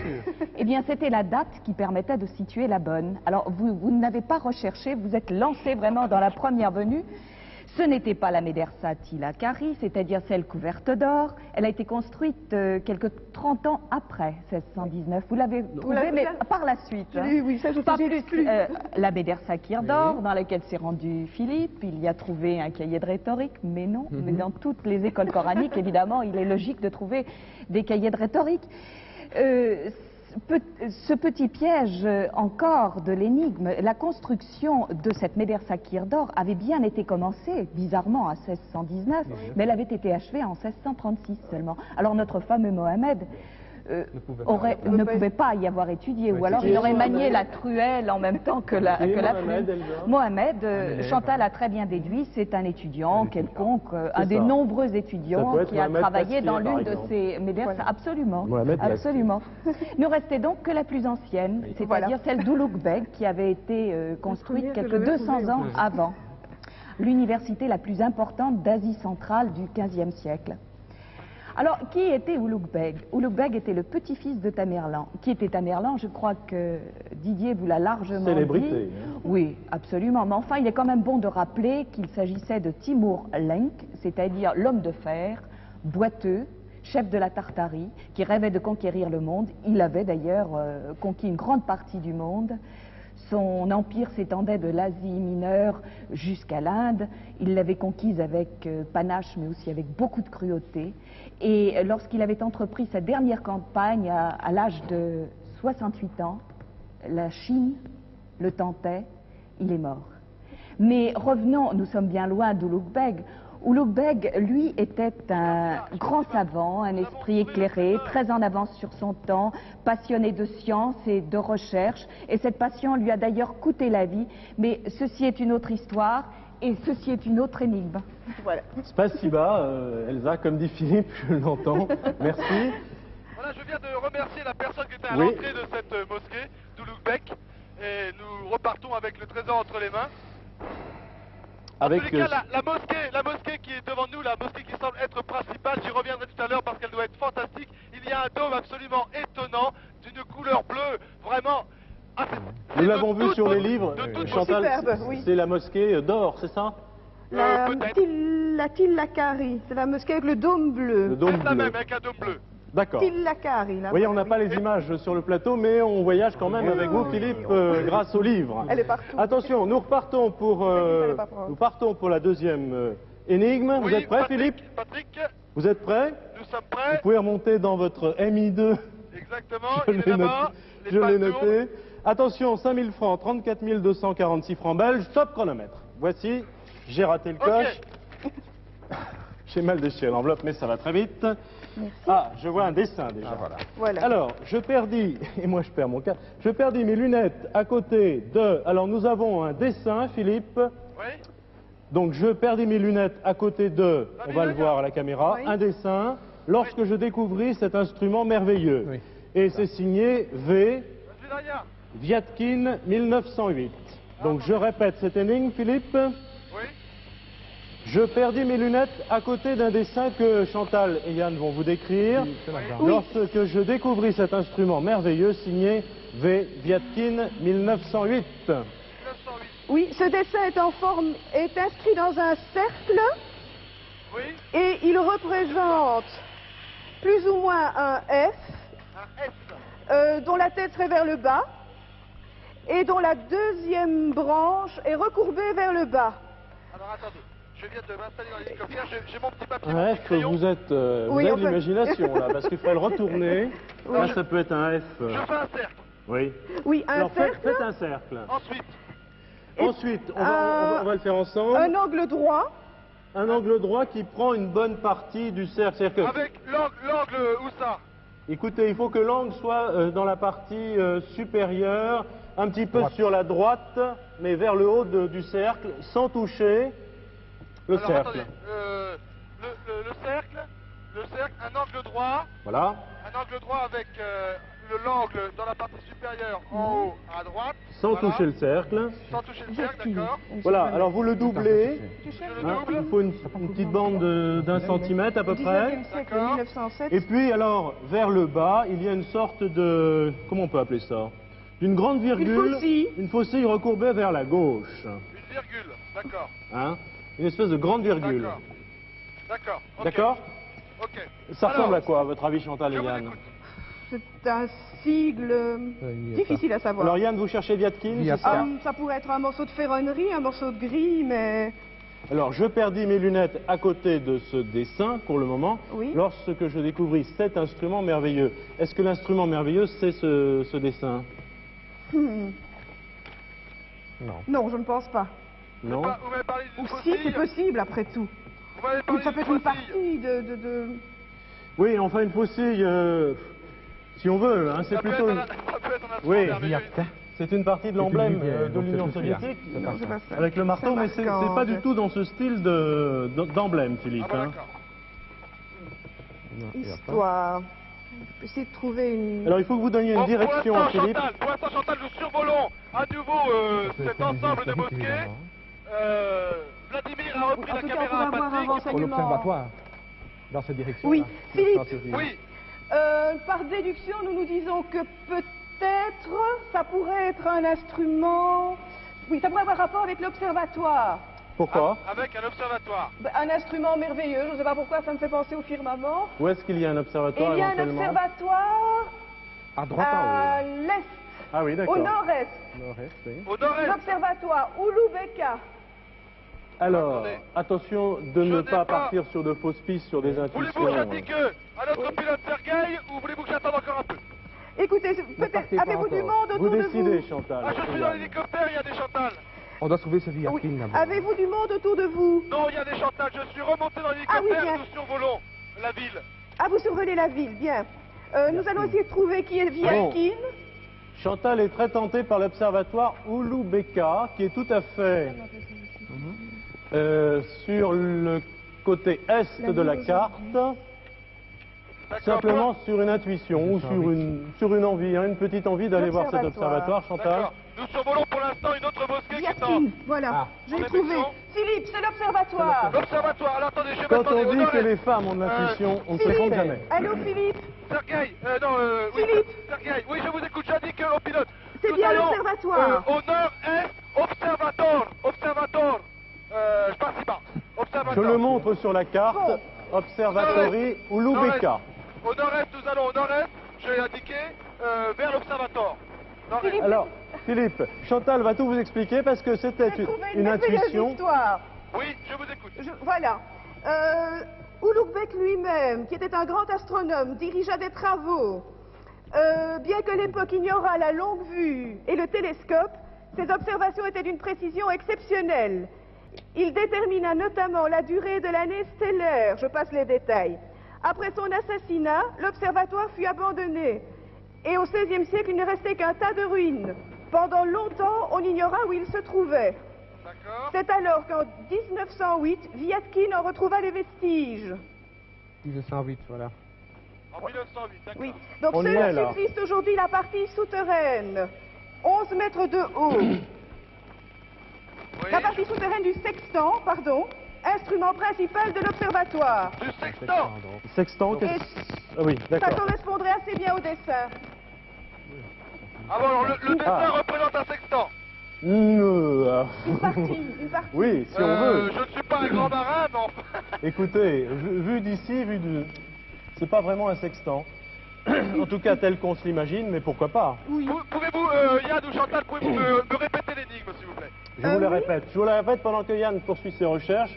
eh bien c'était la date qui permettait de situer la bonne. Alors vous n'avez pas recherché, vous êtes lancé vraiment dans la première venue. Ce n'était pas la médersa Tilakari, c'est-à-dire celle couverte d'or. Elle a été construite quelques 30 ans après 1619. Vous l'avez trouvée, l'avez- mais par la suite. hein. Oui, oui, ça, je Pas sais, j'ai plus exclu. la médersa Kirdor, dans laquelle s'est rendu Philippe. Il y a trouvé un cahier de rhétorique, mais non. Mais dans toutes les écoles coraniques, évidemment, il est logique de trouver des cahiers de rhétorique. Ce petit piège encore de l'énigme, la construction de cette médersa Kirdor avait bien été commencée, bizarrement, à 1619, mais elle avait été achevée en 1636 seulement. Alors notre fameux Mohamed ne pouvait pas y avoir étudié, ou alors il aurait manié la truelle en même temps que la Et plume. Mohamed, Elsa Mohamed, Chantal a très bien déduit, c'est un étudiant quelconque, un des ça. nombreux Ça étudiants peut être qui a Mohamed travaillé Pasquier, dans par l'une de exemple. ces médersa. Voilà. Absolument, Mohamed Pasquier. absolument. Ne restait donc que la plus ancienne, c'est-à-dire Voilà. celle d'Ulugbeck, qui avait été construite première que quelques j'avais 200 trouvée, ans en plus. avant. L'université la plus importante d'Asie centrale du XVe siècle. Alors, qui était Ulugh-Beg? Ulugh-Beg était le petit-fils de Tamerlan. Qui était Tamerlan? Je crois que Didier vous l'a largement Célébrité, dit. hein. Oui, absolument. Mais enfin, il est quand même bon de rappeler qu'il s'agissait de Timur Lenk, c'est-à-dire l'homme de fer, boiteux, chef de la Tartarie, qui rêvait de conquérir le monde. Il avait d'ailleurs conquis une grande partie du monde. Son empire s'étendait de l'Asie mineure jusqu'à l'Inde. Il l'avait conquise avec panache, mais aussi avec beaucoup de cruauté. Et lorsqu'il avait entrepris sa dernière campagne à l'âge de 68 ans, la Chine le tentait, il est mort. Mais revenons, nous sommes bien loin d'Ulugh Beg. Ulugh Beg, lui, était un grand savant, un esprit éclairé, très en avance sur son temps, passionné de science et de recherche. Et cette passion lui a d'ailleurs coûté la vie. Mais ceci est une autre histoire et ceci est une autre énigme. Voilà. Spasiba, Elsa, comme dit Philippe, je l'entends. Merci. Voilà, je viens de remercier la personne qui était à Oui. l'entrée de cette mosquée d'Ulugh Beg. Et nous repartons avec le trésor entre les mains. En Avec, tous les cas, la mosquée qui est devant nous, la mosquée qui semble être principale, j'y reviendrai tout à l'heure parce qu'elle doit être fantastique. Il y a un dôme absolument étonnant, d'une couleur bleue, vraiment... Ah, nous l'avons vu sur les livres, de toute Chantal, superbe, oui. c'est la mosquée d'or, c'est ça? La Tillakari, c'est la mosquée avec le dôme bleu. Le dôme C'est la bleu. même, avec un dôme bleu. D'accord. Tillakari, là. Vous voyez, on n'a pas les images sur le plateau, mais on voyage quand même avec vous, Philippe, grâce au livre. Elle est partout. Attention, nous repartons pour, fallait pas prendre. nous partons pour la deuxième énigme. Vous Oui, êtes prêts, Patrick, Philippe? Patrick, Vous êtes prêts? nous sommes Vous prêts. pouvez remonter dans votre MI2. Exactement, Je il est l'ai noté. là-bas. Les Je l'ai pages noté. Attention, 5000 francs, 34 246 francs belges, top chronomètre. Voici, j'ai raté le coche. J'ai mal déchiré l'enveloppe, mais ça va très vite. Ah, je vois un dessin déjà. Voilà. Alors, je perdis, et moi je perds mon cas, je perdis mes lunettes à côté de... Alors, nous avons un dessin, Philippe. Oui, Donc, je perdis mes lunettes à côté de, on va le voir à la caméra, Oui. un dessin, lorsque je découvris cet instrument merveilleux. Oui. Et c'est signé V. vas-y derrière. Viatkin 1908. Donc je répète cette énigme, Philippe. Oui, Je perdis mes lunettes à côté d'un dessin que Chantal et Yann vont vous décrire. Lorsque je découvris cet instrument merveilleux signé V. Viatkin 1908. 908. Oui, ce dessin est inscrit dans un cercle Oui, et il représente plus ou moins un F un S. dont la tête serait vers le bas et dont la deuxième branche est recourbée vers le bas. Alors attendez, je viens de m'installer dans l'hélicoptère, j'ai mon petit papier, Un mon petit F, crayon. vous êtes, Oui, vous avez on de peut- l'imagination là, parce qu'il faut le retourner. Là, ça peut être un F. Je fais un cercle. Oui. Oui, un Alors cercle, faites un cercle. Ensuite, Et Ensuite, on va le faire ensemble. un angle droit, Un angle droit qui prend une bonne partie du cercle. C'est-à-dire que, avec l'angle où ça? écoutez, il faut que l'angle soit dans la partie supérieure, un petit peu sur la droite, mais vers le haut du cercle, sans toucher le Alors cercle. attendez, le cercle, un angle droit, Voilà. un angle droit avec l'angle dans la partie supérieure en haut à droite. Sans Voilà. toucher le cercle. Sans toucher le cercle, d'accord. Voilà. Alors vous le doublez. Je le Hein, double. il faut une petite bande d'1 centimètre à peu près. 19e siècle, D'accord. 1907. Et puis alors, vers le bas, il y a une sorte de... Comment on peut appeler ça? D'une grande virgule. faucille. Une faucille recourbée vers la gauche. Une virgule, d'accord. Hein? Une espèce de grande virgule. D'accord. D'accord. ok. D'accord? Ok. Ça ressemble Alors, à quoi, à votre avis, Chantal Je et vous Yann? écoute. C'est un sigle difficile à savoir. Alors Yann, vous cherchez Viatkin, c'est Viatkin. ça? Ça pourrait être un morceau de ferronnerie, un morceau de gris, mais Alors je perdis mes lunettes à côté de ce dessin pour le moment, Oui. lorsque je découvris cet instrument merveilleux. Est-ce que l'instrument merveilleux c'est ce dessin? non, je ne pense pas. Non? Vous m'avez parlé d'une Ou si, faucille. c'est possible après tout. Vous m'avez parlé Ça peut d'une être une faucille. partie de... Oui, enfin une faucille, si on veut, hein, c'est Ça peut plutôt... être ça peut être un instrument Oui. merveilleux. Viatkin. C'est une partie de l'emblème lumière, de donc l'Union c'est celui-là. soviétique, Non, c'est pas ça. avec le marteau, mais c'est marquant, pas du tout dans ce style d'emblème, Philippe. Ah bon, hein. d'accord. Histoire. Essayer de trouver une... Alors il faut que vous donniez une Bon, direction, pour l'instant, Philippe. Chantal, nous survolons à nouveau cet ensemble de mosquées. Vladimir a repris En la tout cas, caméra pour à avoir un Patrick. Pour renseignement... l'observatoire, dans cette direction. Oui, Philippe. Oui, Par déduction, nous nous disons que peut-être ça pourrait être un instrument... Oui, ça pourrait avoir rapport avec l'observatoire. Pourquoi? avec un observatoire. Un instrument merveilleux, je ne sais pas pourquoi, ça me fait penser au firmament. Où est-ce qu'il y a un Et observatoire il y a un éventuellement? observatoire À droite en à haut. l'est Ah oui, d'accord. Au nord-est, Nord-est, oui. Au nord-est. l'observatoire Ulubeka. Alors, Attendez. attention de Je ne n'ai pas pas- partir sur de fausses pistes, sur des Voulez-vous intuitions. que j'indique à notre pilote Sergueï ou voulez-vous que j'attende encore un peu? Écoutez, peut-être partez pas avez-vous du encore. monde Vous autour de décidez, vous? Chantal. Ah, je suis dans l'hélicoptère, il y a des Chantal. On doit trouver ce Oui. Viakin là-bas. Avez-vous du monde autour de vous? Non, il y a des Chantal. Je suis remonté dans l'hélicoptère Ah oui, bien. et nous survolons la ville. Ah, vous survolez la ville, bien. Nous allons essayer de trouver qui est Viakin. Chantal est très tentée par l'observatoire Ulubeka, qui est tout à fait sur le côté est de la carte, D'accord. simplement sur une intuition ou sur une envie, hein, une petite envie d'aller voir cet observatoire, Chantal. D'accord. Nous survolons pour l'instant une autre mosquée qui est en... Viakin, voilà. Ah. J'ai En trouvé. répétition. Philippe, c'est l'observatoire. L'observatoire. Alors attendez, je vais Quand m'attendre on au dit que nord-est. les femmes ont de l'intuition, on ne se trompe Philippe, jamais. allô Philippe? Sergueï, oui, Philippe. Sergueï, oui, je vous écoute, j'indique au pilote. C'est Nous bien allons, l'observatoire. au nord-est, observatoire, je passe ici-bas, Je observatoire. le montre sur la carte, Bon. Observatory Ulubeka. Au nord-est, nous allons au nord-est, je l'ai indiqué, vers l'observatoire. Nord-est. Philippe. Alors, Philippe, Chantal va tout vous expliquer parce que c'était J'ai trouvé une merveilleuse intuition. histoire. Oui, je vous écoute. Voilà. Ulugh lui-même, qui était un grand astronome, dirigea des travaux. Bien que l'époque ignorât la longue vue et le télescope, ses observations étaient d'une précision exceptionnelle. Il détermina notamment la durée de l'année stellaire. Je passe les détails. Après son assassinat, l'observatoire fut abandonné. Et au XVIe siècle, il ne restait qu'un tas de ruines. Pendant longtemps, on ignora où il se trouvait. D'accord. C'est alors qu'en 1908, Viatkin en retrouva les vestiges. 1908, voilà. En 1908, d'accord. Oui. Donc On y seul est, là. subsiste aujourd'hui la partie souterraine. 11 mètres de haut. Oui, La partie souterraine du sextant, pardon, instrument principal de l'observatoire. du sextant. Sextant, Et Ah oui, ça d'accord. correspondrait assez bien au dessin. Ah bon, alors le dessin Ah. représente un sextant. Une partie, une partie. Oui, si on veut. Je ne suis pas un grand marin, mais enfin... Écoutez, vu d'ici, c'est pas vraiment un sextant. En tout cas, tel qu'on se l'imagine, mais pourquoi pas? Pouvez-vous, Yann ou Chantal, pouvez-vous me répéter l'énigme, s'il vous plaît? Je vous la oui. répète. Je vous la répète pendant que Yann poursuit ses recherches.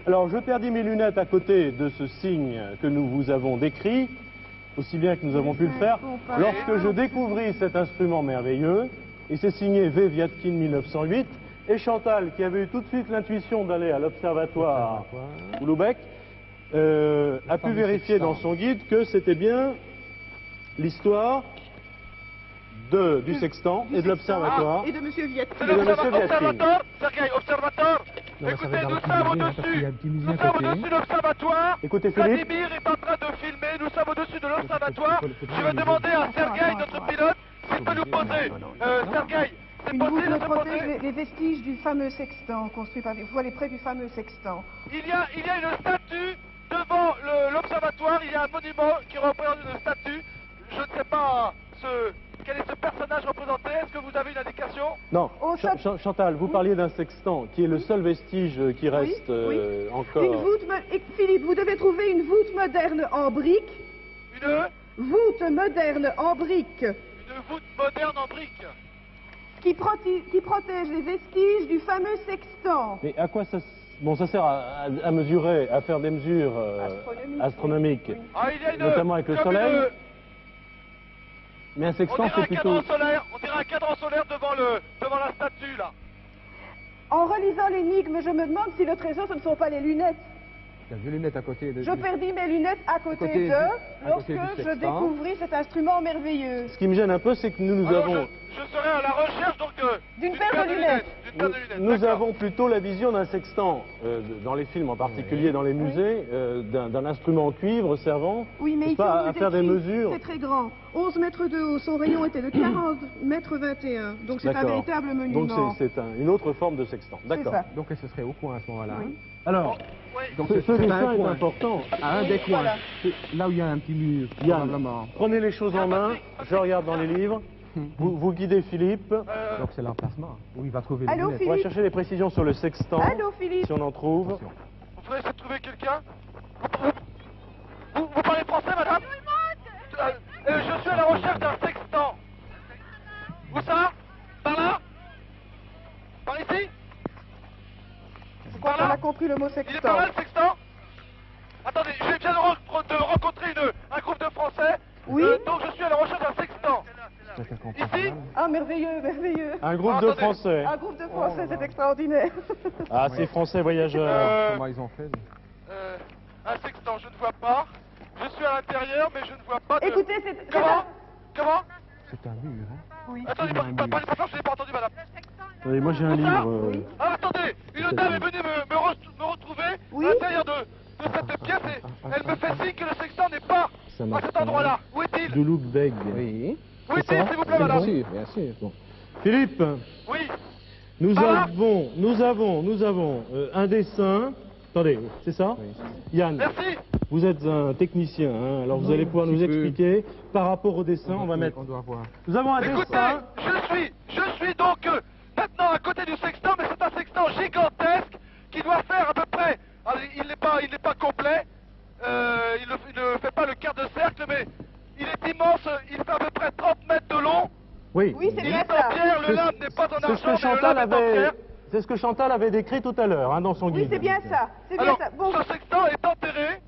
Alors, je perdis mes lunettes à côté de ce signe que nous vous avons décrit, aussi bien que nous avons pu le faire, lorsque je découvris cet instrument merveilleux, et c'est signé V. Viatkin 1908, et Chantal, qui avait eu tout de suite l'intuition d'aller à l'observatoire Ulubek, a pu vérifier dans son guide que c'était bien l'histoire du sextant et de l'observatoire. Et de Monsieur Viatkin. C'est Et de Monsieur Viatkin. l'observatoire, Sergueï, observatoire. Non, mais ça va Écoutez, être dans nous la sommes petite musée, parce qu'il y a un au-dessus. petit musée Nous à sommes côté. au-dessus de l'observatoire. Écoutez, Philippe. Vladimir est en train de filmer. Nous sommes au-dessus de l'observatoire. Je vais demander à Sergueï, notre pilote, s'il peut nous poser. Sergueï, c'est Une voûte possible de se protège poser. les vestiges du fameux sextant construit par... Il faut aller près du fameux sextant. Il y a une statue devant l'observatoire. Il y a un monument qui représente une statue. Je ne sais pas quel est ce personnage représenté. Est-ce que vous avez une indication? Non, Oh, ça- Chantal, vous parliez d'un sextant qui est le seul vestige qui reste oui. encore. Une voûte... Et Philippe, vous devez trouver une voûte moderne en briques. Voûte moderne en briques Une voûte moderne en briques. qui protège les vestiges du fameux sextant. Mais à quoi ça Bon, ça sert à mesurer, à faire des mesures astronomiques, Ah, il y a une... notamment avec le comme soleil. une- Mais un On sextant, dirait c'est un cadran plutôt. solaire. On dirait un cadran solaire devant la statue, là. En relisant l'énigme, je me demande si le trésor, ce ne sont pas les lunettes. Il y a deux lunettes à côté. Je perdis mes lunettes à côté côté d'eux à lorsque côté du je sextant. découvris cet instrument merveilleux. Ce qui me gêne un peu, c'est que nous Alors, avons. je serai à la recherche, donc, D'une paire de lunettes. D'une paire de lunettes, Nous d'accord. avons plutôt la vision d'un sextant, dans les films en particulier, dans les musées, d'un instrument en cuivre servant Oui, mais n'est-ce ici, pas, on à vous faire des écrit, mesures. c'est très grand. 11 mètres de haut, son rayon était de 40 mètres 21. Donc c'est un D'accord. véritable Donc monument. c'est une autre forme de sextant. D'accord. ça. Donc ce serait au coin à ce moment-là. Oui. Alors, Oui. Donc ce c'est à dessin un est coin. important. À un des coins. voilà. C'est là où il y a un petit mur, Yann, probablement. prenez les choses en main, je regarde dans les livres, vous guidez Philippe, Donc c'est l'emplacement où il va trouver les Allô, lunettes. on va Philippe. chercher les précisions sur le sextant, Allô, Philippe. si on en trouve. Attention. Vous pouvez essayer de trouver quelqu'un vous parlez français, madame Je suis à la recherche d'un sextant. compris le mot Il est pas sextant. mal le sextant? Attendez, je viens de rencontrer un groupe de Français. Oui. Donc je suis à la recherche d'un sextant. Ici? Ah, merveilleux, merveilleux. Un groupe de Attendez. Français. Un groupe de Français, c'est extraordinaire. Ah, ces Français voyageurs. Comment ils ont fait Un sextant, je ne vois pas. Je suis à l'intérieur, mais je ne vois pas de... Écoutez, c'est... Comment? Comment? C'est un mur, hein. Oui. Attendez, parlez pas fort, je n'ai pas entendu, madame. Attendez, moi j'ai un livre. Ah, attendez, une dame est venue me retrouver Oui. à l'intérieur de cette pièce et elle me fait signe que le sextant n'est pas Ça à marche cet pas. endroit-là. Où est-il? Doulouk Beg. Oui. Où est-il, ça s'il vous plaît, madame? bien sûr. Bon. Philippe, Oui. nous Ah. avons un dessin. Attendez, c'est ça? Oui. Yann, Merci. vous êtes un technicien, hein, alors vous allez pouvoir un nous petit peu. expliquer par rapport au dessin. On va mettre. On doit voir. Nous avons un Écoutez, dessin. je suis donc maintenant à côté du sextant, mais c'est un sextant gigantesque qui doit faire à peu près... Alors, il n'est pas complet, il ne fait pas le quart de cercle, mais il est immense, il fait à peu près 30 mètres de long. Oui. Oui, c'est Il bien est en ça. pierre, le lame n'est pas en C'est ce que argent, mais le Chantal lame est en avait. pierre. C'est ce que Chantal avait décrit tout à l'heure, hein, dans son Oui, guide. c'est bien ça. C'est bien Alors, ça. Bon, ce sextant est enterré,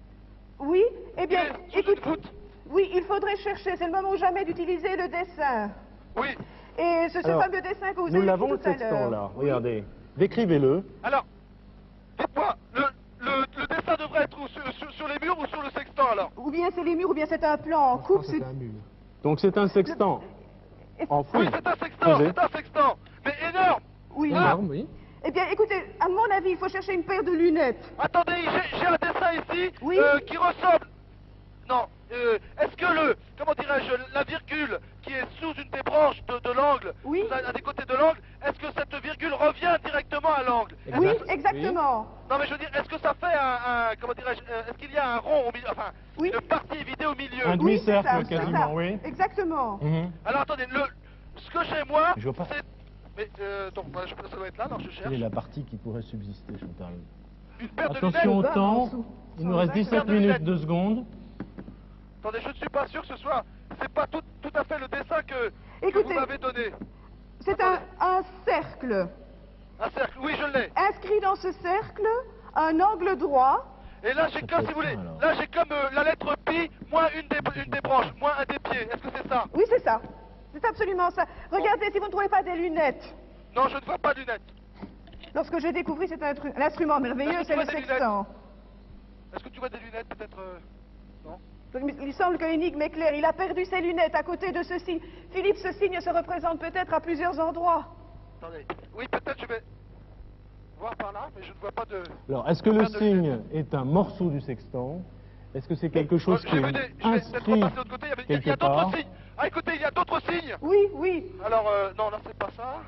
oui, eh il bien, est sous une écoute, voûte. oui, il faudrait chercher. C'est le moment ou jamais d'utiliser le dessin. Oui. Et ce Alors, fameux dessin que vous Nous avez l'avons dit le tout à sextant l'heure. là. Oui. Regardez. Décrivez-le. Alors, dites-moi, le dessin devrait être où, sur les murs ou sur le sextant alors? Ou bien c'est les murs, ou bien c'est un plan en coupe. C'est un mur. Donc c'est un sextant. En Oui, fouille. c'est un sextant, Posé. c'est un sextant, mais énorme. Oui. Énorme, oui. Eh bien, écoutez, à mon avis, il faut chercher une paire de lunettes. Attendez, j'ai un dessin ici Oui. qui ressemble... Non, est-ce que comment dirais-je, la virgule qui est sous une des branches de l'angle, Oui. à des côtés de l'angle, est-ce que cette virgule revient directement à l'angle? Oui, exactement. Non mais je veux dire, est-ce que ça fait comment dirais-je, est-ce qu'il y a un rond au milieu, enfin, Oui. une partie vidée au milieu? Un Oui, c'est demi-cercle ça, c'est quasiment, ça. oui. Exactement. Mhm. Alors attendez, ce que j'ai moi, Je vois pas. c'est... Mais, donc, voilà, ça doit être là, alors je cherche. Quelle est la partie qui pourrait subsister, Chantal? Une paire de Attention au lunettes. temps. Il nous reste 17 minutes, 2 secondes. Attendez, je ne suis pas sûr que ce soit... C'est pas tout à fait le dessin que Écoutez. vous m'avez donné. C'est un cercle. Un cercle, oui, je l'ai. Inscrit dans ce cercle, un angle droit. Et là, j'ai Ça comme, peut si vous être voulez, ça, alors. là, j'ai comme la lettre pi, moins une des branches, moins un des pieds. Est-ce que c'est ça? Oui, c'est ça. C'est absolument ça. Regardez si vous ne trouvez pas des lunettes. Non, je ne vois pas de lunettes. Lorsque j'ai découvert cet instrument merveilleux, Est-ce que c'est tu le vois des sextant. Est-ce que tu vois des lunettes, peut-être Non. Il semble que l'énigme est claire. Il a perdu ses lunettes à côté de ce signe. Philippe, ce signe se représente peut-être à plusieurs endroits. Attendez. Oui, peut-être je vais voir par là, mais je ne vois pas de... Alors, est-ce que le Pas de signe lunettes. est un morceau du sextant? Est-ce que c'est quelque chose qui J'ai vu est des... Je vais peut-être inscrit repasser de l'autre côté, il y quelque a part? d'autres signes. Ah, écoutez, il y a d'autres signes. Oui, oui. Alors, non, là, c'est pas ça.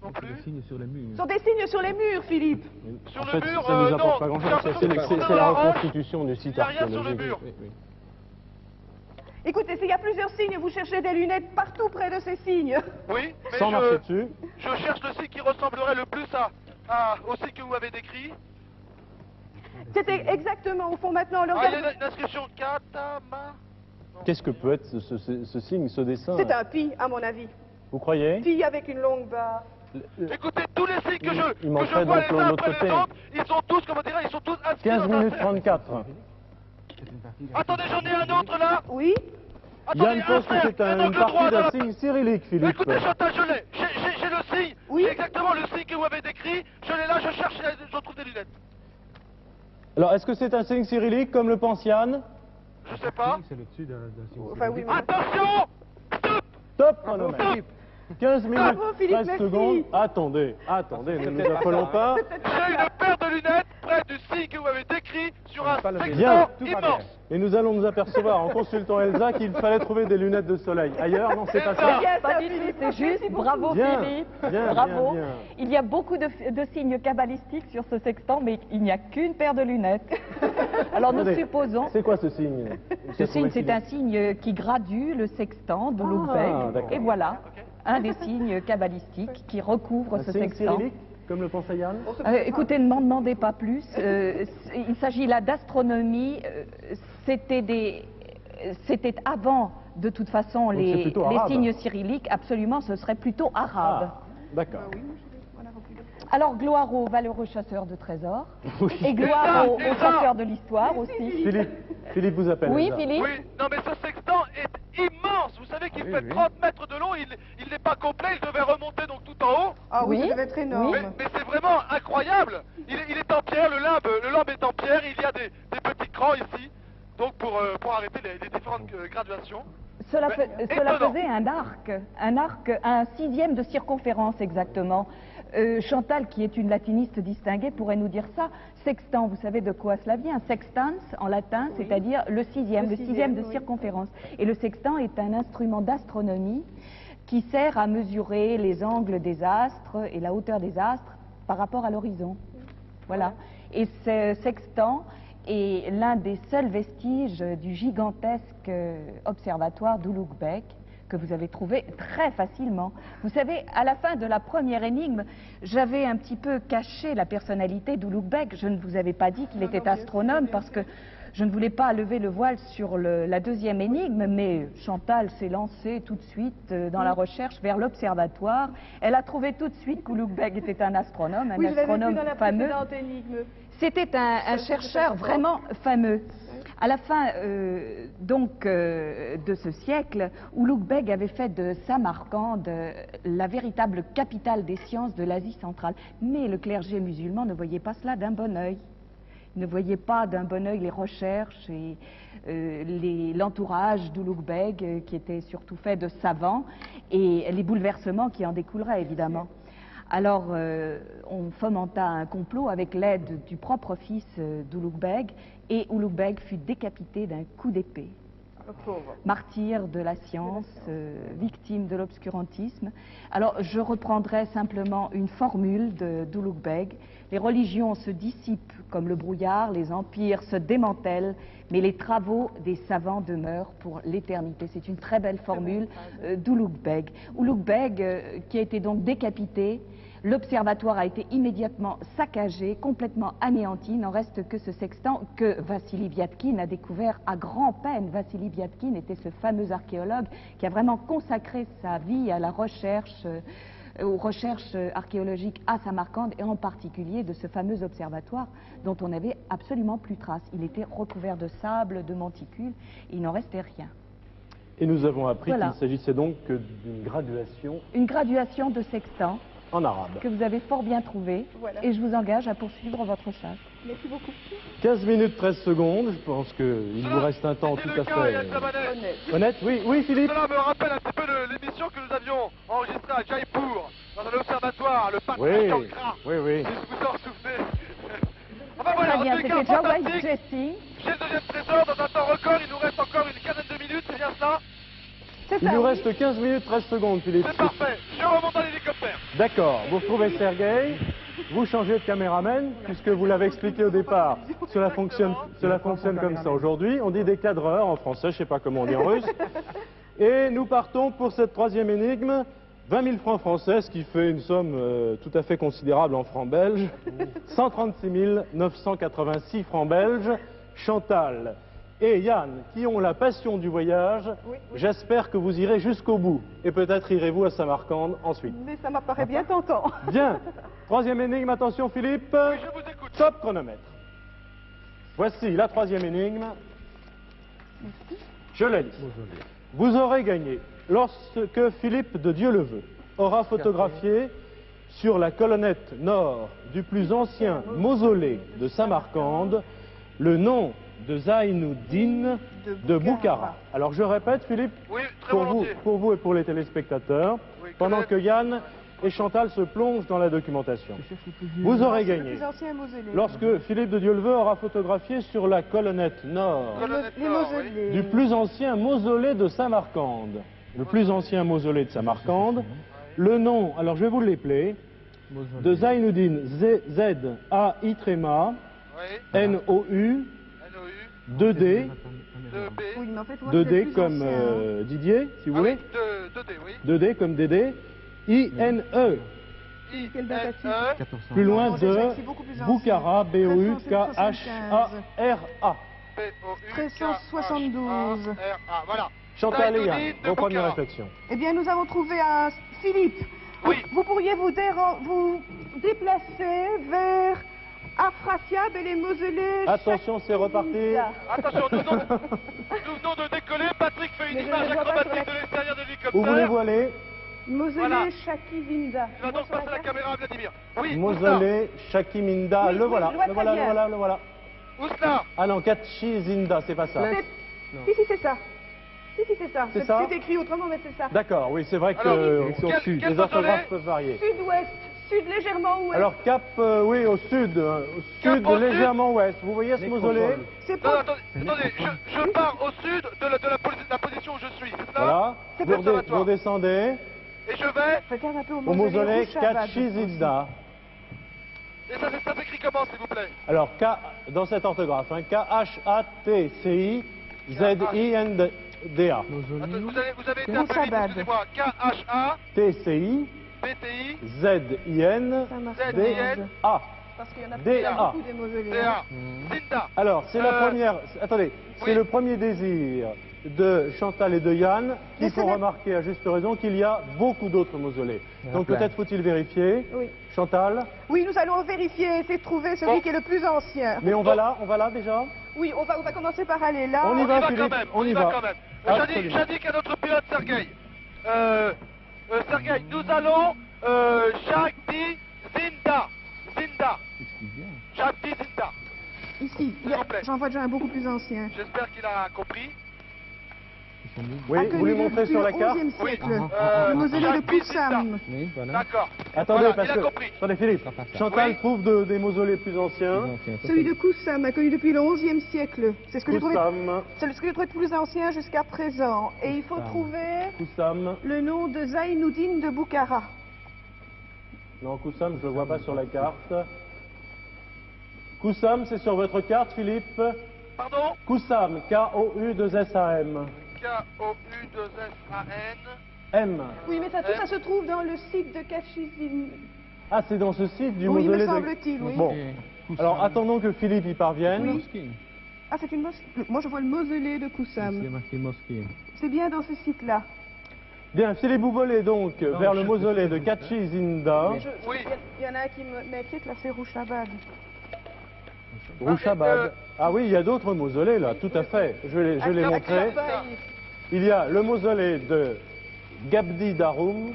Non C'est des plus. signes sur les murs. Ce sont des signes sur les murs, Philippe. Sur En le fait, mur, ça nous non, apporte pas grand-chose. j'ai l'impression C'est que c'est dans la la roche, reconstitution du site il n'y a rien sur le archéologique. mur. Oui, oui. Écoutez, s'il y a plusieurs signes, vous cherchez des lunettes partout près de ces signes. Oui, mais Sans marcher dessus. je cherche le signe qui ressemblerait le plus au signe que vous avez décrit. C'était exactement au fond maintenant. Le Ah, il y regard- a une inscription Katama. Qu'est-ce que peut être ce signe, ce dessin? C'est un pi, à mon avis. Vous croyez? Pi avec une longue barre. Écoutez, tous les signes que Il je manquerait vois donc les uns l'autre après les côté. autres, ils sont tous, comment dirais, ils sont tous inscrits 15 dans un minutes cercle. 34. C'est une partie d'un- Attendez, j'en ai un autre là. Oui. Attendez, Yann pense que c'est un une angle droit partie dans d'un la... signe cyrillique, Philippe. Écoutez, Chantal, je l'ai. J'ai le signe. Oui. C'est exactement le signe que vous avez décrit. Je l'ai là, je cherche, je trouve des lunettes. Alors, est-ce que c'est un signe cyrillique comme le pense Yann? Je sais pas. Oui, c'est le dessus d'un signe. Enfin, oui, mais... Attention. Stop. Top chronomètre. 15 minutes, Bravo, Philippe, 13 merci. secondes. Attendez, ne nous affolons pas. J'ai une paire de lunettes près du signe que vous avez décrit sur un Pas le sextant Bien. Tout va immense. Et nous allons nous apercevoir en consultant Elsa qu'il fallait trouver des lunettes de soleil. Ailleurs, non, c'est pas ça. Bien, Pas ça, du tout, Philippe, c'est merci juste. beaucoup. Bravo Bien, Philippe. bien, Bravo. bien, bien. Il y a beaucoup de signes cabalistiques sur ce sextant, mais il n'y a qu'une paire de lunettes. Alors nous Attendez, supposons. C'est quoi ce signe? Ce signe, c'est un signe qui gradue le sextant de d'accord. Loubeg. Et voilà, un des signes cabalistiques qui recouvre Un ce signe sextant. cyrillique, comme le pensait Yann? Écoutez, ne m'en demandez pas plus. Il s'agit là d'astronomie. C'était avant, de toute façon, Donc c'est les plutôt arabe. signes cyrilliques. Absolument, ce serait plutôt arabe. Ah, d'accord. Oui, on a repris le Alors, gloire au valeureux chasseur de trésors. Oui. Et gloire au Elsa. chasseur de l'histoire aussi. Philippe vous appelle. Oui, Elsa. Philippe. Oui, non mais ce sextant est immense. Vous savez qu'il Oui, fait oui. 30 mètres de long, il n'est pas complet, il devait remonter donc tout en haut. Ah oui, Oui, ça devait être énorme. Mais c'est vraiment incroyable. Il est en pierre, le limbe est en pierre, il y a des petits crans ici, donc pour arrêter les différentes graduations. Cela, Mais cela étonnant. faisait un arc, un 6e de circonférence exactement. Chantal, qui est une latiniste distinguée, pourrait nous dire ça. Sextant, vous savez de quoi cela vient? Sextans, en latin, c'est-à-dire le 6e, le 6e de oui. circonférence. Et le sextant est un instrument d'astronomie qui sert à mesurer les angles des astres et la hauteur des astres par rapport à l'horizon. Voilà. Et ce sextant est l'un des seuls vestiges du gigantesque observatoire d'Ulugh Beg, que vous avez trouvé très facilement. Vous savez, à la fin de la première énigme, j'avais un petit peu caché la personnalité d'Ulugh Beg. Je ne vous avais pas dit qu'il Non, était non, bien astronome sûr. parce que je ne voulais pas lever le voile sur la deuxième énigme, mais Chantal s'est lancée tout de suite dans la recherche vers l'observatoire. Elle a trouvé tout de suite qu'Ulugh Beg était un astronome, un Oui, je l'avais vu astronome dans la fameux. précédente énigme. C'était un chercheur vraiment fameux. À la fin de ce siècle, Ulugh Beg avait fait de Samarcande la véritable capitale des sciences de l'Asie centrale. Mais le clergé musulman ne voyait pas cela d'un bon œil. Il ne voyait pas d'un bon œil les recherches et l'entourage d'Ulugh Beg, qui était surtout fait de savants, et les bouleversements qui en découleraient évidemment. Alors, on fomenta un complot avec l'aide du propre fils d'Ulugh Beg, et Ulugh Beg fut décapité d'un coup d'épée. Le pauvre. Martyr de la science, victime de l'obscurantisme. Alors, je reprendrai simplement une formule d'Ulugh Beg. Les religions se dissipent comme le brouillard, les empires se démantèlent, mais les travaux des savants demeurent pour l'éternité. C'est une très belle formule d'Ulugh Beg. Ulugh Beg, qui a été donc décapité. L'observatoire a été immédiatement saccagé, complètement anéanti. Il n'en reste que ce sextant que Vassili Viatkin a découvert à grand-peine. Vassili Viatkin était ce fameux archéologue qui a vraiment consacré sa vie à la recherche, aux recherches archéologiques à Samarcande, et en particulier de ce fameux observatoire dont on n'avait absolument plus trace. Il était recouvert de sable, de monticules, il n'en restait rien. Et nous avons appris Voilà. qu'il s'agissait donc d'une graduation Une graduation de sextant en arabe. que vous avez fort bien trouvée, Voilà. et je vous engage à poursuivre votre chasse. Merci beaucoup. 15 minutes 13 secondes, je pense qu'il vous reste un temps C'était tout le à cas, Yann fait Tabanet. Honnête. honnête. Oui, Philippe. Cela me rappelle un petit peu l'émission que nous avions enregistrée à Jaipur, dans un observatoire, le parc Oui, Chankra. oui. Si vous en souvenez. Enfin voilà, Très en bien, tout cas, c'était Jawai fantastique. Jesse. J'ai le deuxième trésor dans un temps record, il nous reste encore une quinzaine de minutes, c'est bien ça? C'est Il ça, nous oui. reste 15 minutes 13 secondes, Philippe. C'est parfait, je remonte à l'hélicoptère. D'accord, vous retrouvez Sergueï, vous changez de caméraman, puisque vous l'avez expliqué au départ, cela fonctionne comme ça aujourd'hui. On dit des cadreurs en français, je ne sais pas comment on dit en russe. Et nous partons pour cette troisième énigme, 20 000 francs français, ce qui fait une somme tout à fait considérable en francs belges, 136 986 francs belges. Chantal et Yann, qui ont la passion du voyage, Oui. j'espère que vous irez jusqu'au bout. Et peut-être irez-vous à Samarcande ensuite. Mais ça m'apparaît bien tentant. Bien. Troisième énigme, attention Philippe. Oui, je vous écoute. Top chronomètre. Voici la troisième énigme. Je la lis. Vous aurez gagné lorsque Philippe de Dieu-le-Veut aura photographié sur la colonnette nord du plus ancien mausolée de Samarcande le nom de Zainuddin de Boukhara. Alors je répète Philippe, Oui, très volontiers. pour vous et pour les téléspectateurs, Oui, pendant même. que Yann et Chantal se plongent dans la documentation. Je cherche le plus vieux. Vous aurez Le gagné plus ancien mausolée. lorsque Philippe de Dieu-le-Veut aura photographié sur la colonnette nord Les mausolées. du plus ancien mausolée de Samarcande. Le plus ancien mausolée de Samarcande. Le nom, alors je vais vous l'épeler, de Zainuddin, Z-A-I-N-O-U, Oui, N-O-U, NOU, 2D, 2B. Oui, mais en fait, moi, c'est le 2D plus comme ancien. Didier, si vous Ah voulez, oui, 2D, oui. 2D comme Dédé, I-N-E, Quelle date a-t-il I-N-E, plus loin Non, j'ai de c'est beaucoup plus ancien. Boukhara, B-O-U-K-H-A-R-A. B-O-U-K-H-A-R-A. Voilà. Chantal et Yann, Zainuddin de vos premières Boukhara. réflexions. Eh bien, nous avons trouvé un Philippe. Oui. Vous pourriez vous déplacer vers Afrasiab et les mausolées. Attention, c'est reparti. Attention, nous venons de décoller. Patrick fait une Mais je image ne vois pas acrobatique sur de l'extérieur de Où l'hélicoptère. voulez-vous aller? Mausolée Voilà. Shakizinda. Il va donc passer la caméra à Vladimir. Oui, Mausolée Shakiminda. Oui, Le oui, voilà, je vois le très voilà, bien. le voilà, le voilà. où cela? Ah non, Kachizinda, c'est pas ça. Si, c'est ça. Si, c'est ça. C'est ça C'est écrit autrement, mais c'est ça. D'accord, oui, c'est vrai que Alors, quel les orthographes mausolée peuvent varier. Sud-ouest, sud légèrement ouest. Alors cap, oui, au sud, Cap au sud. légèrement ouest. Vous voyez ce mausolée? c'est Non, pas... attendez, je pars au sud de la position où je suis, c'est ça? Voilà. C'est Vous, observatoire. vous descendez Et je vais, Regarde un peu au au mausolée Rouchabad. Kachizinda. et ça s'écrit comment, s'il vous plaît? Alors K, dans cette orthographe, hein, K-H-A-T-C-I-Z-I-N-D-A. Attends, vous avez été un peu vite, Rouchabad. excusez-moi. K-H-A, T-C-I, B-T-I, Z-I-N-D-A. Parce qu'il y en a D.A. beaucoup des mausolées. D-A, Zinda. Alors, c'est la première. Attendez, c'est oui. le premier désir de Chantal et de Yann qui Mais ce font n'est- remarquer à juste raison qu'il y a beaucoup d'autres mausolées. Donc plein. peut-être faut-il vérifier. Oui. Chantal, Oui, nous allons vérifier, essayer de trouver celui Bon. qui est le plus ancien. mais on va là déjà. Oui, on va commencer par aller là. On y On y va, va Philippe, quand même, on y va. quand même. Absolument. J'indique à notre pilote Sergueï. Sergueï, nous allons Shakti Zinda. Zinda. Shakti Zinda. Ici, S'il vous plaît. j'en vois déjà un beaucoup plus ancien. J'espère qu'il a compris. Oui, vous lui montrez sur la carte. Au XIe Oui. siècle. Le mausolée de Shakti Zinda. Koussam. Oui, voilà. D'accord. Attendez, Voilà, parce il a que. compris. Attendez, Philippe. Ça passe, ça. Chantal Oui. trouve des mausolées plus anciens. Celui de Koussam, connu depuis le XIe siècle. C'est ce que j'ai trouvé. Koussam, C'est ce que j'ai trouvé le plus ancien jusqu'à présent. Et il faut Koussam. trouver Koussam. le nom de Zaïnoudine de Boukhara. Non, Koussam, je ne le vois pas sur la carte. Koussam, c'est sur votre carte, Philippe. Pardon? Koussam, K-O-U-2-S-A-M. K-O-U-2-S-A-N. M. Oui, mais ça, tout ça se trouve dans le site de Kachizine. Ah, c'est dans ce site du Oui, me mausolée de... semble-t-il, oui. Bon, alors attendons que Philippe y parvienne. Oui. Ah, c'est une mosquée. Moi, je vois le mausolée de C'est Koussam. marqué mosquée. C'est bien dans ce site-là. Bien, Philippe, vous volez donc vers le mausolée de Kachizinda, Mais Oui. il y en a un qui m'inquiète, là, c'est Rouchabad. Rouchabad. Ah oui, il y a d'autres mausolées là, tout à fait. Je vais les montrer. Il y a le mausolée de Gabdi Daroun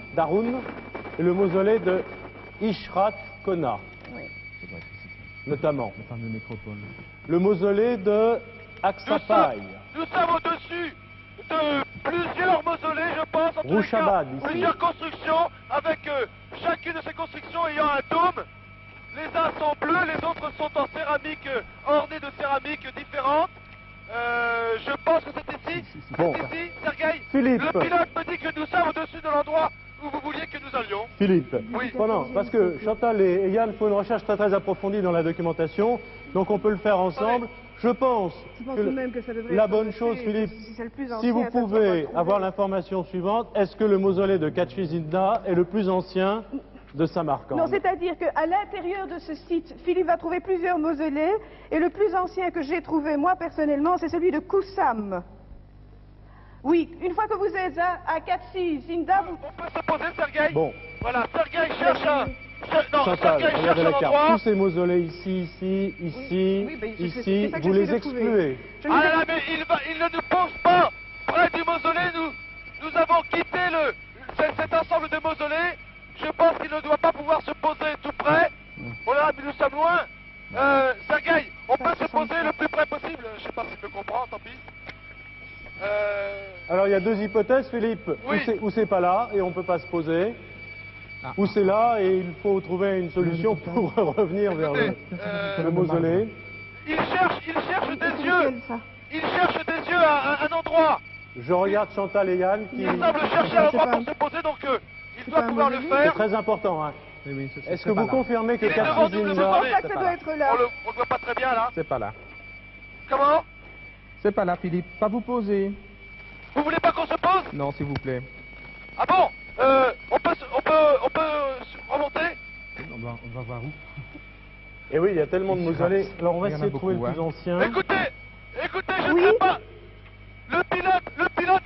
et le mausolée de Ishrat Kona, notamment. Le fameux métropole. Le mausolée de Aksapaï. Nous sommes au-dessus de plusieurs mausolées, je pense, en tous les Rouchabad, cas, ici. plusieurs constructions, avec chacune de ces constructions ayant un dôme. Les uns sont bleus, les autres sont en céramique, ornés de céramique différentes. Je pense que c'est ici. Bon. C'est ici, Sergueï. Philippe. Le pilote me dit que nous sommes au-dessus de l'endroit où vous vouliez que nous allions. Philippe, Oui. parce que Chantal et Yann font une recherche très très approfondie dans la documentation, donc on peut le faire ensemble. Je pense Je pense que tout de même que ça devrait la être bonne noté, chose, Philippe, si c'est le plus si ancien, vous ça doit pouvez pas avoir trouver. l'information suivante, est-ce que le mausolée de Kachizinda est le plus ancien de Samarcande? Non, c'est-à-dire qu'à l'intérieur de ce site, Philippe va trouver plusieurs mausolées, et le plus ancien que j'ai trouvé, moi, personnellement, c'est celui de Koussam. Oui, une fois que vous êtes à Katsi, Zinda, vous... On peut se poser, Sergueï. Bon, Voilà, Sergueï cherche un... Non, Chantal, Sergueï cherche regardez un la carte. endroit. Tous ces mausolées ici, ici, ici, oui, ben, c'est ici, ça que vous j'essaie les de trouver. excluez. Je ne Ah sais- là là, mais il ne nous pose pas près du mausolée. Nous avons quitté cet ensemble de mausolées. Je pense qu'il ne doit pas pouvoir se poser tout près. Oh là là, mais nous sommes loin. Sergueï, on peut se poser le plus près possible. Je sais pas s'il me comprend, tant pis. Alors il y a deux hypothèses, Philippe. Oui. Ou c'est pas là et on peut pas se poser, Ah. ou c'est là et il faut trouver une solution pour revenir vers Écoutez, le mausolée. il cherche des C'est yeux. lequel, ça Il cherche des yeux à un endroit. Je regarde Chantal et Yann qui... Il semble chercher un endroit pour se poser, donc il c'est doit pas un pouvoir le mausolée. C'est faire. très important. Hein. Oui, oui, Est-ce que vous confirmez que Il est devant nous, le Kachizinda... mausolée. Je crois que ça doit être là. On le voit pas très bien là. C'est pas là. Comment? C'est pas là, Philippe. Pas vous poser. Vous voulez pas qu'on se pose? Non, s'il vous plaît. Ah bon? On peut remonter? On va voir où. Et oui, il y a tellement de mausolées. Alors on va Il y en a essayer de trouver le beaucoup, plus hein. ancien. Écoutez, je Oui. ne sais pas. Le pilote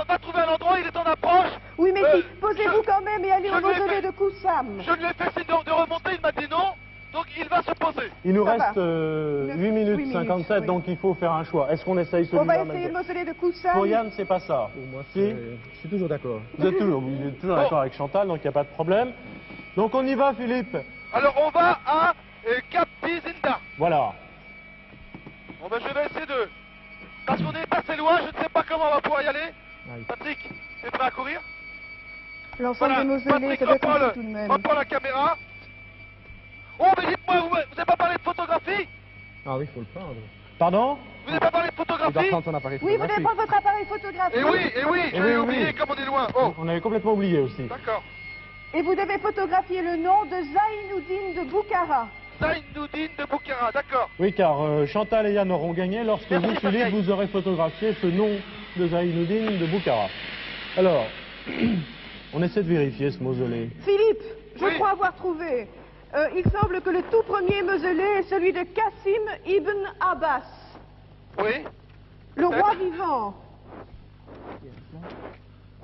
va trouver un endroit, il est en approche. Oui, mais posez-vous quand même et allez je au lui ai mausolée fait- de Koussam. Je lui ai fait signe de remonter, il m'a dit non, donc il va se poser. Il nous Ça reste va. 8 minutes 8 minutes, 57, oui. donc il faut faire un choix. Est-ce qu'on essaye On va celui-là essayer le maintenant? mausolée de Koussam. Pour Yann, c'est pas ça. Pour moi, Si. je suis toujours d'accord. Vous êtes toujours d'accord avec Chantal, donc il n'y a pas de problème. Donc on y va, Philippe. Alors on va à Cap Tizinda. Voilà. Bon ben je vais essayer de... Parce qu'on est passé loin, je ne sais pas comment on va pouvoir y aller. Aïe. Patrick, t'es prêt à courir? L'ensemble des mausolées, Patrick, ça doit être reprends, un peu tout de même. reprends la caméra. Oh mais dites-moi, vous n'avez pas parlé de photographie? Ah oui, il faut le prendre. Pardon? Vous n'avez pas parlé de Il doit photographie? prendre son appareil Oui, vous devez photographique. prendre votre appareil photographique. Eh oui, Eh j'avais oui, oublié oui. comme on est loin. Oh, On avait complètement oublié aussi. d'accord. Et vous devez photographier le nom de Zainuddin de Boukhara. Zainuddin de Boukhara, d'accord. Oui, car Chantal et Yann auront gagné lorsque Merci, vous, Philippe, Sergueï. vous aurez photographié ce nom de Zainuddin de Boukhara. Alors, on essaie de vérifier ce mausolée. Philippe, je Oui. crois avoir trouvé. Il semble que le tout premier mausolée est celui de Kassim ibn Abbas, Oui. le roi vivant.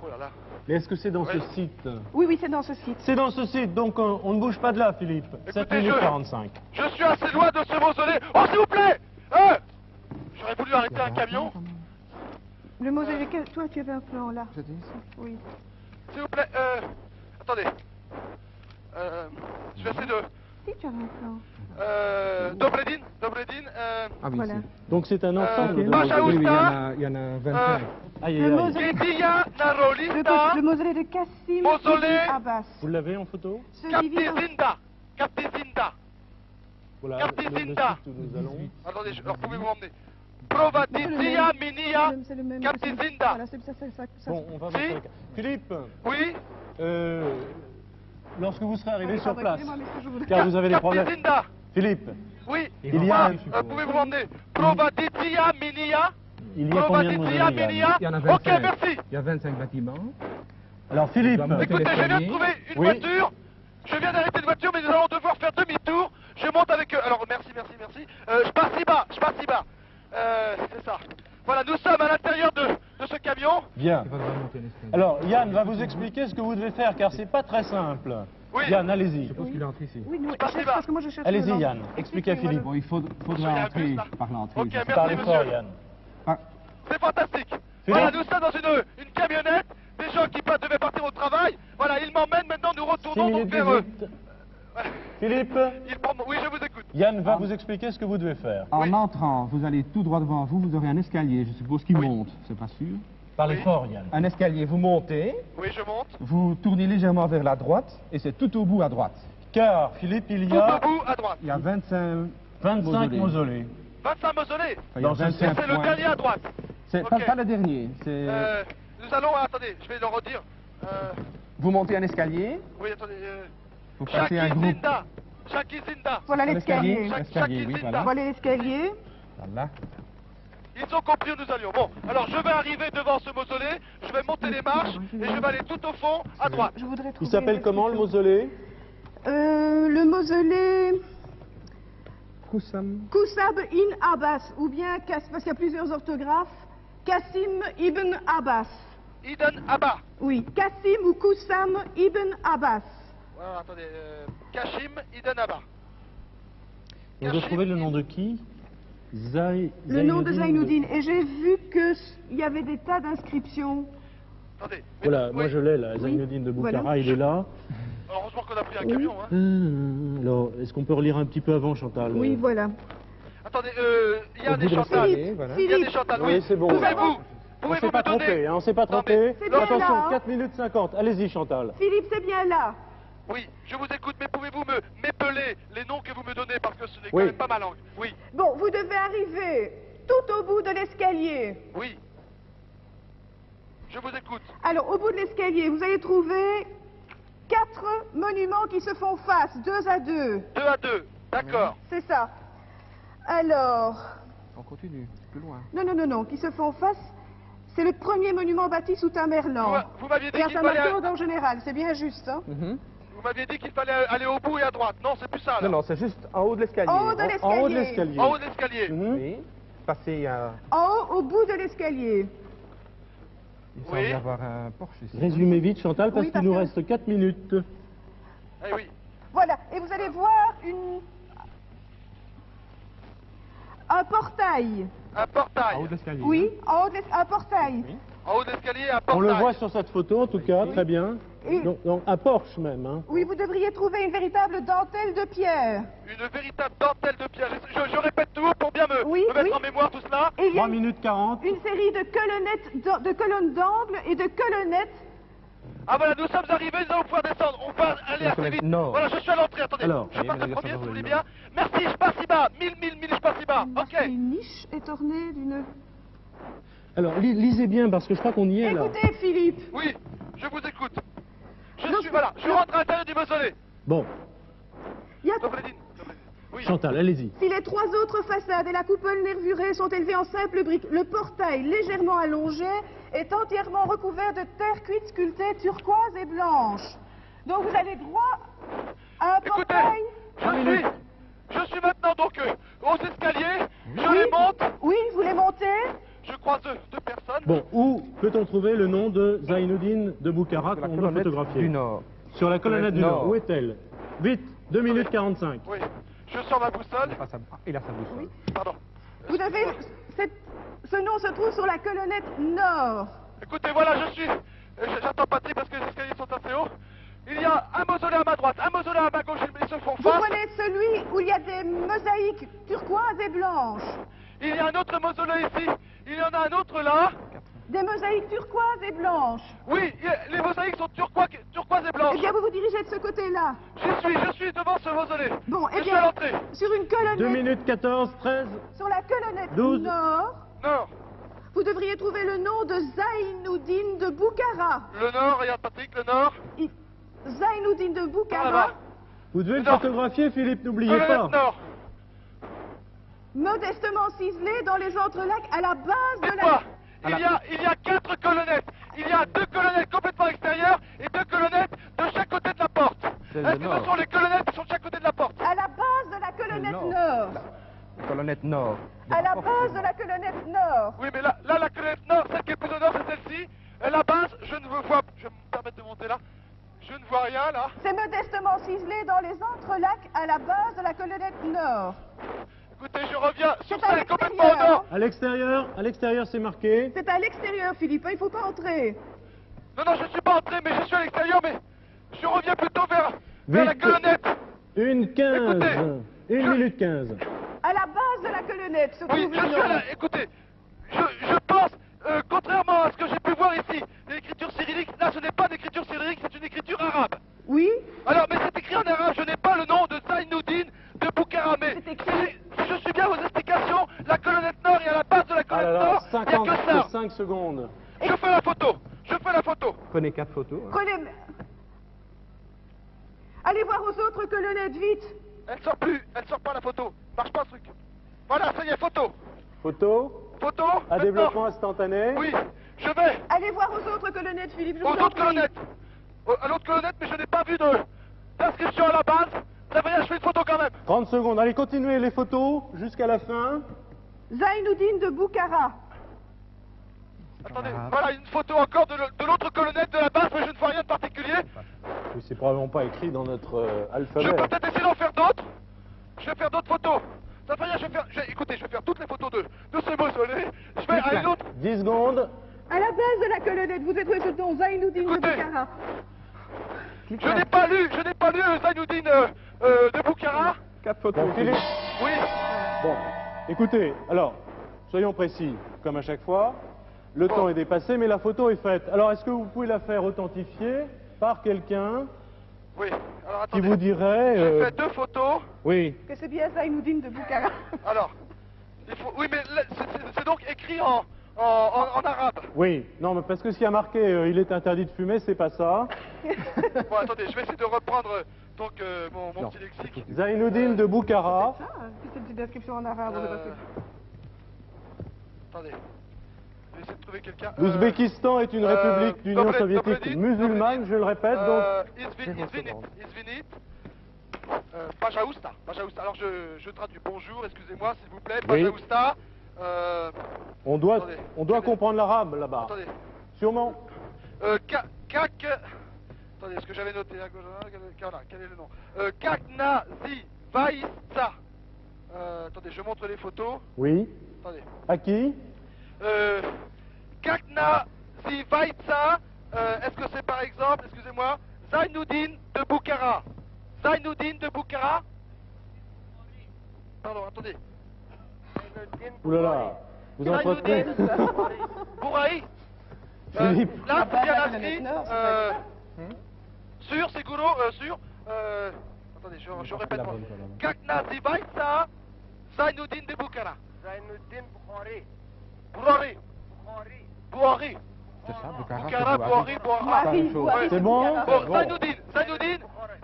Oh là là. Mais est-ce que c'est dans Oui. ce site? Oui, oui, c'est dans ce site. C'est dans ce site, donc on ne bouge pas de là, Philippe. 7 Écoutez, minutes je- 45. Je suis assez loin de ce mausolée. Oh s'il vous plaît. J'aurais voulu arrêter un camion. Le mausolée, toi tu avais un plan là. J'étais ici. Oui. S'il vous plaît. Attendez. Je vais essayer de... Si tu avais un plan. Dobredin. Ah oui, Voilà. ici. Donc c'est un ensemble de Pacha mausolées. Oui, Ousta. il y en a 25. Aïe, Le aïe, aïe. mausolée, Gedia le Narolista. mausolée de Kassim Mausolée. ibn Abbas. Vous l'avez en photo? Se divise en- Captizinda. Voilà, Captizinda. le site où nous allons. Attendez, alors pouvez-vous m'emmener? Provadizia Minia. C'est le même. Captizinda. Voilà, c'est ça. Bon, on va Si. montrer. Philippe, Oui. lorsque vous serez arrivé sur place, Excusez-moi, mais ce que je voudrais- car vous avez des problèmes. Captizinda. Philippe, Oui. il y a un- Pouvez-vous m'emmener? Provadizia Minia. il y a combien de Provadizia mausolées, Yann? Minia. Il y en a Ok, 25. merci. Il y a 25 bâtiments. Alors Philippe, Je dois monter Écoutez, je viens de l'escalier. trouver une Oui. voiture. Je viens d'arrêter une voiture, mais nous allons devoir faire demi-tour. Je monte avec eux. Alors, merci. Je passe si bas. C'est ça. Voilà, nous sommes à l'intérieur de ce camion. bien. Il va devoir monter l'escalier. Alors Yann va vous expliquer ce que vous devez faire, car c'est pas très simple. Oui. Yann, allez-y. Je pense qu'il entre ici. Oui, non, Parti, je cherche, va. parce que moi je cherche. Allez-y le nom. Yann, expliquez à Philippe. Bon, il Je faudra suis un entrer bus, là. par l'entrée. Ok, je sais merci. Parlez monsieur. fort, Yann. pas. C'est fantastique. Philippe. Voilà, nous sommes dans une camionnette. Des gens qui devaient partir au travail. Voilà, ils m'emmènent. Maintenant, nous 6 retournons donc minutes vers eux. 18. Philippe, Oui, je vous écoute. Yann va vous expliquer ce que vous devez faire. En Oui. entrant, vous allez tout droit devant vous, vous aurez un escalier, je suppose, qui Oui. monte, c'est pas sûr. Parlez Oui. fort, Yann. Un escalier, vous montez, Oui, je monte. vous tournez légèrement vers la droite, et c'est tout au bout à droite. Car Philippe, il y Tout au a bout, à droite. Il y a 25 25 mausolées. 25 mausolées. Enfin, il y a Dans ce 25 C'est le points. dernier à droite. C'est Ok. pas le dernier. C'est Nous allons... Attendez, je vais le redire. vous montez un escalier, Oui, attendez. vous passez un groupe. Shakizinda. Voilà L'escalier, l'escalier. l'escalier, oui, voilà. Voilà l'escalier. Voilà. Ils ont compris où nous allions. Bon, alors je vais arriver devant ce mausolée, je vais monter les marches et je vais aller tout au fond, à droite. Je voudrais trouver. Il s'appelle comment le mausolée? Le mausolée Koussam. Koussab in Abbas, ou bien, parce qu'il y a plusieurs orthographes, Kassim ibn Abbas. Iden Abba. Oui, Kassim ou Koussam ibn Abbas. Voilà, attendez. Kashim Iden Abba. Vous avez trouvé le nom de qui? Le nom de Zainuddin. Et j'ai vu qu'il y avait des tas d'inscriptions. Attendez. Voilà, Oui. moi je l'ai là, Zainuddin de Boukhara, Voilà. il est là. Alors, heureusement qu'on a pris un Oui. camion. Hein. Alors, est-ce qu'on peut relire un petit peu avant, Chantal? Oui, voilà. Attendez, Yann bout et de Chantal. l'escalier, voilà. Yann et Chantal, Oui, c'est bon. Pouvez-vous On Pouvez-vous s'est me pas trompé, donner hein, on s'est pas Non, mais- trompé. C'est bien Attention, là, hein. 4 minutes 50. Allez-y, Chantal. Philippe, c'est bien là. Oui, je vous écoute, mais pouvez-vous m'épeler les noms que vous me donnez parce que ce n'est quand Oui. même pas ma langue. Oui, Bon, vous devez arriver tout au bout de l'escalier. oui. Je vous écoute. Alors, au bout de l'escalier, vous allez trouver 4 monuments qui se font face, 2 à 2. 2 à 2. D'accord. C'est ça. Alors, On continue, plus loin. non, qui se font face. C'est le premier monument bâti sous Tamerlan. Vous m'aviez dit Et à qu'il fallait... Saint-Martin en général, c'est bien juste. Hein? Vous m'aviez dit qu'il fallait aller au bout et à droite. Non, c'est plus ça, là. Non, non, c'est juste en haut de l'escalier. En haut de l'escalier. En haut de l'escalier. En haut de l'escalier. Mhm. Oui. Passez à... En haut, au bout de l'escalier. Il semble Oui. y avoir un Porsche ici. Résumez vite, Chantal, parce Oui, qu'il nous parce que- reste 4 minutes. Eh oui. Voilà, et vous allez voir un portail. Un portail. En haut de l'escalier. Oui, en haut un portail. En haut de l'escalier, un portail. On le voit sur cette photo, en tout cas, très bien. Et- Donc, un Porsche même. Hein. Oui, vous devriez trouver une véritable dentelle de pierre. Une véritable dentelle de pierre. Je répète tout pour bien me, Oui, me mettre oui. en mémoire tout cela. Et il y a 3 minutes 40. une série de colonnettes, de colonnes d'angle et de colonnettes. Ah voilà, nous sommes arrivés, nous allons pouvoir descendre. On va aller La assez colonne vite. nord. Voilà, je suis à l'entrée, attendez. Alors, je passe le voyez, premier, ça si vous va voulez le bien. Merci, je passe si bas. Mille, je passe si bas. Parce Ok. qu'une niche est ornée d'une... Alors, lisez bien, parce que je crois qu'on y est, là. Écoutez, Philippe, Oui, je vous écoute. Je Non, suis, voilà, je rentre à l'intérieur du mausolée. Bon, il y a... Dobledine. Oui. Chantal, allez-y. Si les trois autres façades et la coupole nervurée sont élevées en simple briques, le portail, légèrement allongé, est entièrement recouvert de terre cuite sculptée turquoise et blanche. Donc vous allez droit à un Écoutez, portail... je suis maintenant donc aux escaliers. Je les monte. Oui, vous les montez. Je croise deux personnes. Bon, où peut-on trouver le nom de Zainuddin de Boukhara De la qu'on doit colonnette photographier du Nord. Sur la colonnette du Nord. Nord. Où est-elle Vite, 2 minutes 45. Oui, je sors ma boussole. Il a sa boussole. Pardon. Vous avez... Ce nom se trouve sur la colonnette nord. Écoutez, voilà, je suis. J'attends Patrick parce que les escaliers sont assez hauts. Il y a un mausolée à ma droite, un mausolée à ma gauche, ils se font Vous face. prenez celui où il y a des mosaïques turquoises et blanches. Il y a un autre mausolée ici. Il y en a un autre là. Des mosaïques turquoises et blanches. Oui, les mosaïques sont turquoises et Eh blanches. bien, vous vous dirigez de ce côté-là. Je suis devant ce mausolée. Bon, Je eh suis à bien, l'entrée. sur une 2 colonnette, minutes 14, 13. sur la colonnette 12. nord, Nord. vous devriez trouver le nom de Zainuddin de Boukhara. Le nord, regarde Patrick, le nord. Zainuddin de Par Boukhara, là-bas. Vous devez le Non. photographier, Philippe, n'oubliez pas. Colonnette nord. modestement ciselé dans les entrelacs à la base de Dites-moi, la... il y a 4 colonnettes. Il y a 2 colonnettes complètement extérieures et 2 colonnettes de chaque côté de la porte. C'est le Est-ce que nord. ce sont les colonnettes qui sont de chaque côté de la porte? À la base de la colonnette nord. nord. La colonnette Nord. À la base de la colonnette nord. Oui, mais là, la colonnette nord, celle qui est plus au nord, c'est celle-ci. Et la base, je ne vois... Je vais me permettre de monter là. Je ne vois rien, là. C'est modestement ciselé dans les entrelacs à la base de la colonnette nord. Écoutez, je reviens sur C'est à celle complètement au l'extérieur. nord. À l'extérieur, c'est marqué. C'est à l'extérieur, Philippe, hein, il ne faut pas entrer. Non, je ne suis pas entré, mais je suis à l'extérieur, mais je reviens plutôt vers la Vite. colonnette. 1 Écoutez, 15. 1 minute 15. À la base de la colonnette se Oui, trouve je le suis à nom. la... Écoutez, je pense, contrairement à ce que j'ai pu voir ici, l'écriture cyrillique, là, ce n'est pas d'écriture cyrillique, c'est une écriture arabe. Oui, Alors, mais c'est écrit en arabe, je n'ai pas le nom de Zainuddin de Boukhara, mais C'est écrit. si je suis bien vos explications, la colonnette nord et à la base de la Ah colonnette là là, nord, il n'y a que ça. 55 secondes. Je fais la photo, je fais la photo. Prenez 4 photos. hein. prenez... Allez voir aux autres colonnettes, vite. Elle sort pas la photo, marche pas ce truc. Voilà, ça y est, photo. Photo. Photo, À maintenant. développement instantané. Oui, je vais Allez voir aux autres colonnettes, Philippe, je aux vous en autres prie. colonnettes. À l'autre colonnette, mais je n'ai pas vu d'inscription à la base. Ça va, je fais une photo quand même. 30 secondes. Allez, continuez les photos jusqu'à la fin. Zainuddin de Boukhara. Attendez, Ah. voilà une photo encore de l'autre colonnette de la base, mais je ne vois rien de particulier. Oui, c'est probablement pas écrit dans notre Je alphabet. peux peut-être essayer d'en faire d'autres. Je vais faire d'autres photos. Ça fait rien, écoutez, je vais faire toutes les photos de ce mausolée. Je vais à une autre. 10 secondes. À la base de la colonnette, vous êtes trouvé ce nom, Zainuddin de Écoutez. Boukhara. Je n'ai pas lu Zainuddin de Boukhara. 4 photos. Bon, Philippe. Oui. Bon, écoutez, alors, soyons précis, comme à chaque fois. Le Bon. temps est dépassé, mais la photo est faite. Alors, est-ce que vous pouvez la faire authentifier par quelqu'un Oui. Alors qui attendez. vous dirait... J'ai fait 2 photos. Oui. Que c'est bien Zainuddin de Boukhara. Alors, oui, mais là, c'est donc écrit en arabe. Oui, non, mais parce que s'il y a marqué il est interdit de fumer, c'est pas ça. Bon, attendez, je vais essayer de reprendre donc mon Non. petit lexique. Zainuddin de Boukhara. Ah, c'est une petite description en arabe, on est pas sûr. Attendez. Je vais essayer de trouver quelqu'un. L'Ouzbékistan est une république d'Union Doblet- soviétique Dobledine, musulmane, je le répète, donc... Izvinit. Pajaousta. Alors je traduis. Bonjour, excusez-moi, s'il vous plaît. Oui. Pajaousta. On doit attendez. comprendre l'arabe là-bas. Attendez. Sûrement. Attendez, est-ce que j'avais noté à gauche? Voilà, quel est le nom? Kaknazi Vaïsa. Attendez, je montre les photos. Oui. Attendez. À qui? Kaknazi Vaïsa. Est-ce que c'est par exemple, excusez-moi, Zainuddin de Boukhara? Zainuddin de Boukhara? Pardon, attendez. Ouh là là. Vous entretenez. Bouraï. Philippe. Là, c'est bien la inscrit. planète Nord, Sûr, c'est Goulot, sûr. Attendez, je répète pas. Kaknazi Vaïsa, Zainuddin de Boukhara. Zainuddin Bukhari. Bouhari. Bouhari. C'est ça, Boukhara. Boukhara, Bouhari, Bouhari. Bouhari, C'est bon? Bon, Zainuddin, Zainuddin,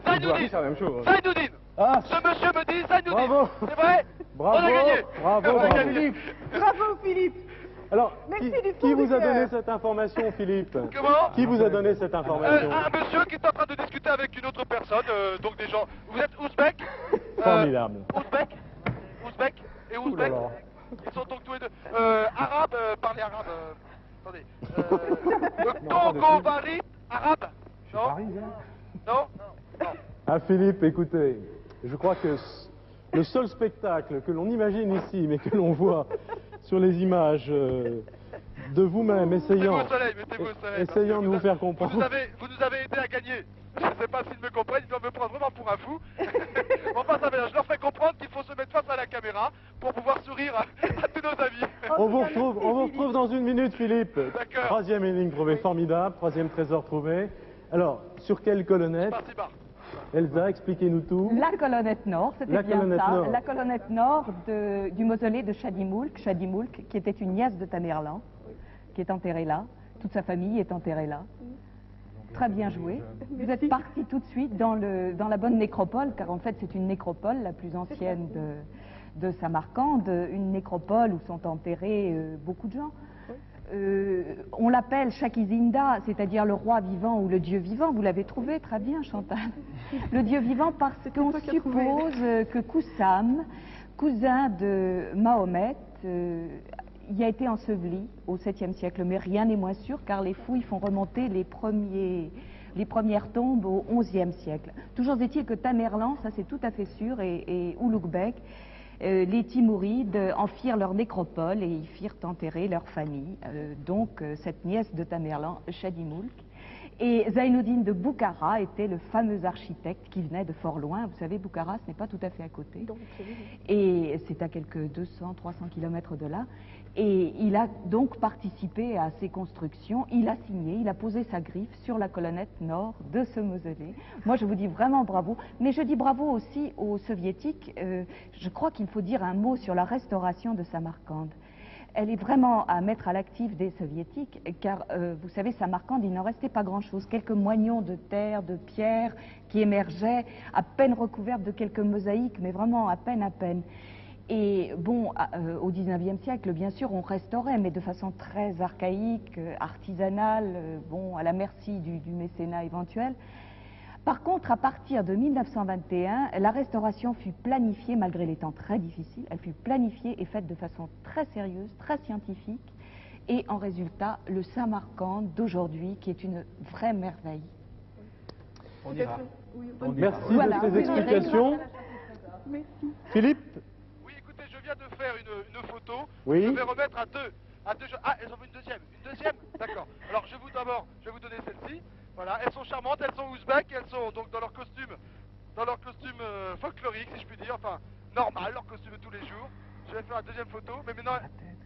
Zainuddin, c'est la même chose. Zainuddin. Ah, Ce monsieur me dit Zainuddin. bravo. C'est vrai? Bravo, On a gagné. bravo, On a bravo. gagné. Bravo Philippe. Alors, Merci du fond qui du vous a cœur. donné cette information, Philippe? Comment? Qui vous a donné cette information? Un monsieur qui est en train de discuter avec une autre personne, donc des gens. Vous êtes ouzbek? Formidable. Ouzbek et Ouh là ouzbek. là. Ils sont donc tous les deux. Arabe, parlez arabe. Attendez. Togovari, arabe? Non? Paris, hein. Non? Ah, Philippe, écoutez, je crois que le seul spectacle que l'on imagine ici, mais que l'on voit sur les images de vous-même essayant, Mettez-vous au soleil. essayant de vous faire comprendre. Vous nous avez aidé à gagner. Je ne sais pas s'ils me comprennent, ils doivent me prendre vraiment pour un fou. Enfin, ça va, je leur fais comprendre qu'il faut se mettre face à la caméra pour pouvoir sourire à tous nos amis. On vous retrouve dans une minute, Philippe. D'accord. Troisième énigme trouvée, formidable. Troisième trésor trouvé. Alors, sur quelle colonnette? Parti-bas. Elsa, expliquez-nous tout. La colonnette nord, La c'était bien colonnette ça. nord. La colonnette nord du mausolée de Shadimoulk, qui était une nièce de Tamerlan, qui est enterrée là. Toute sa famille est enterrée là. Très bien joué. Vous êtes parti tout de suite dans la bonne nécropole, car en fait c'est une nécropole, la plus ancienne de Samarcande, une nécropole où sont enterrés beaucoup de gens. On l'appelle Shakizinda, c'est-à-dire le roi vivant ou le dieu vivant. Vous l'avez trouvé très bien, Chantal. Le dieu vivant parce qu'on suppose que Koussam, cousin de Mahomet, y a été enseveli au 7e siècle. Mais rien n'est moins sûr car les fouilles font remonter les premières tombes au 11e siècle. Toujours est-il que Tamerlan, ça c'est tout à fait sûr, et Ouloukbek, les Timourides en firent leur nécropole et y firent enterrer leur famille. Donc cette nièce de Tamerlan, Shadimoulk. Et Zainuddin de Boukhara était le fameux architecte qui venait de fort loin. Vous savez, Boukhara, ce n'est pas tout à fait à côté. Et c'est à quelques 200-300 kilomètres de là. Et il a donc participé à ces constructions. Il a signé, il a posé sa griffe sur la colonnette nord de ce mausolée. Moi, je vous dis vraiment bravo. Mais je dis bravo aussi aux Soviétiques. Je crois qu'il faut dire un mot sur la restauration de Samarcande. Elle est vraiment à mettre à l'actif des Soviétiques, car vous savez, Samarcande, il n'en restait pas grand-chose. Quelques moignons de terre, de pierre qui émergeaient, à peine recouvertes de quelques mosaïques, mais vraiment à peine, à peine. Et bon, au 19e siècle, bien sûr, on restaurait, mais de façon très archaïque, artisanale, bon, à la merci du mécénat éventuel. Par contre, à partir de 1921, la restauration fut planifiée, malgré les temps très difficiles, elle fut planifiée et faite de façon très sérieuse, très scientifique, et en résultat, le Samarcande d'aujourd'hui, qui est une vraie merveille. On ira. Merci Voilà. de ces explications. Merci. Philippe? Oui, écoutez, je viens de faire une photo. Oui. Je vais remettre à deux. Ah, elles ont vu une deuxième. Une deuxième? D'accord. Alors, je vais vous donner celle-ci. Voilà, elles sont charmantes, elles sont ouzbèques, elles sont donc dans leur costume folklorique, si je puis dire, enfin, normal, leur costume de tous les jours. Je vais faire la deuxième photo, mais maintenant,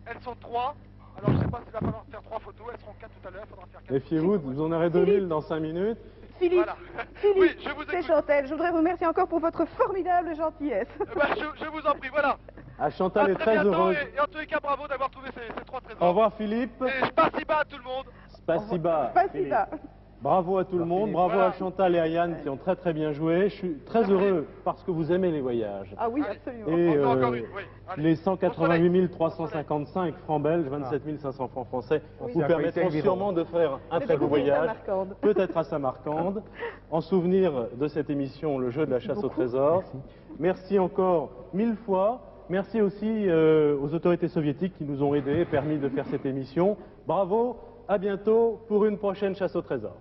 elles sont trois. Alors, je ne sais pas s'il va falloir faire 3 photos, elles seront 4 tout à l'heure, il faudra faire 4. Méfiez-vous, vous en aurez 2000 dans 5 minutes. Philippe, Voilà. Philippe, Oui, je vous c'est écoute. Chantal. Je voudrais vous remercier encore pour votre formidable gentillesse. Je vous en prie, voilà. Ah, Chantal À est très très bientôt, heureuse. et en tous les cas, bravo d'avoir trouvé ces 3 trésors. Au revoir, Philippe. Et je passe bas à tout le monde. Spasiba. Spasiba. Bravo à tout le monde, bravo Voilà. à Chantal et à Yann qui ont très très bien joué. Je suis très heureux parce que vous aimez les voyages. Ah oui, Allez. absolument. Et Encore une, oui. Allez. les Au soleil. 188 355 francs belges, 27 500 francs français, Oui. vous permettront sûrement de faire un très beau voyage, Samarcande. peut-être à Samarcande, en souvenir de cette émission, le jeu de la chasse au trésor. Merci encore 1000 fois. Merci aussi aux autorités soviétiques qui nous ont aidés et permis de faire cette émission. Bravo à bientôt pour une prochaine chasse au trésor.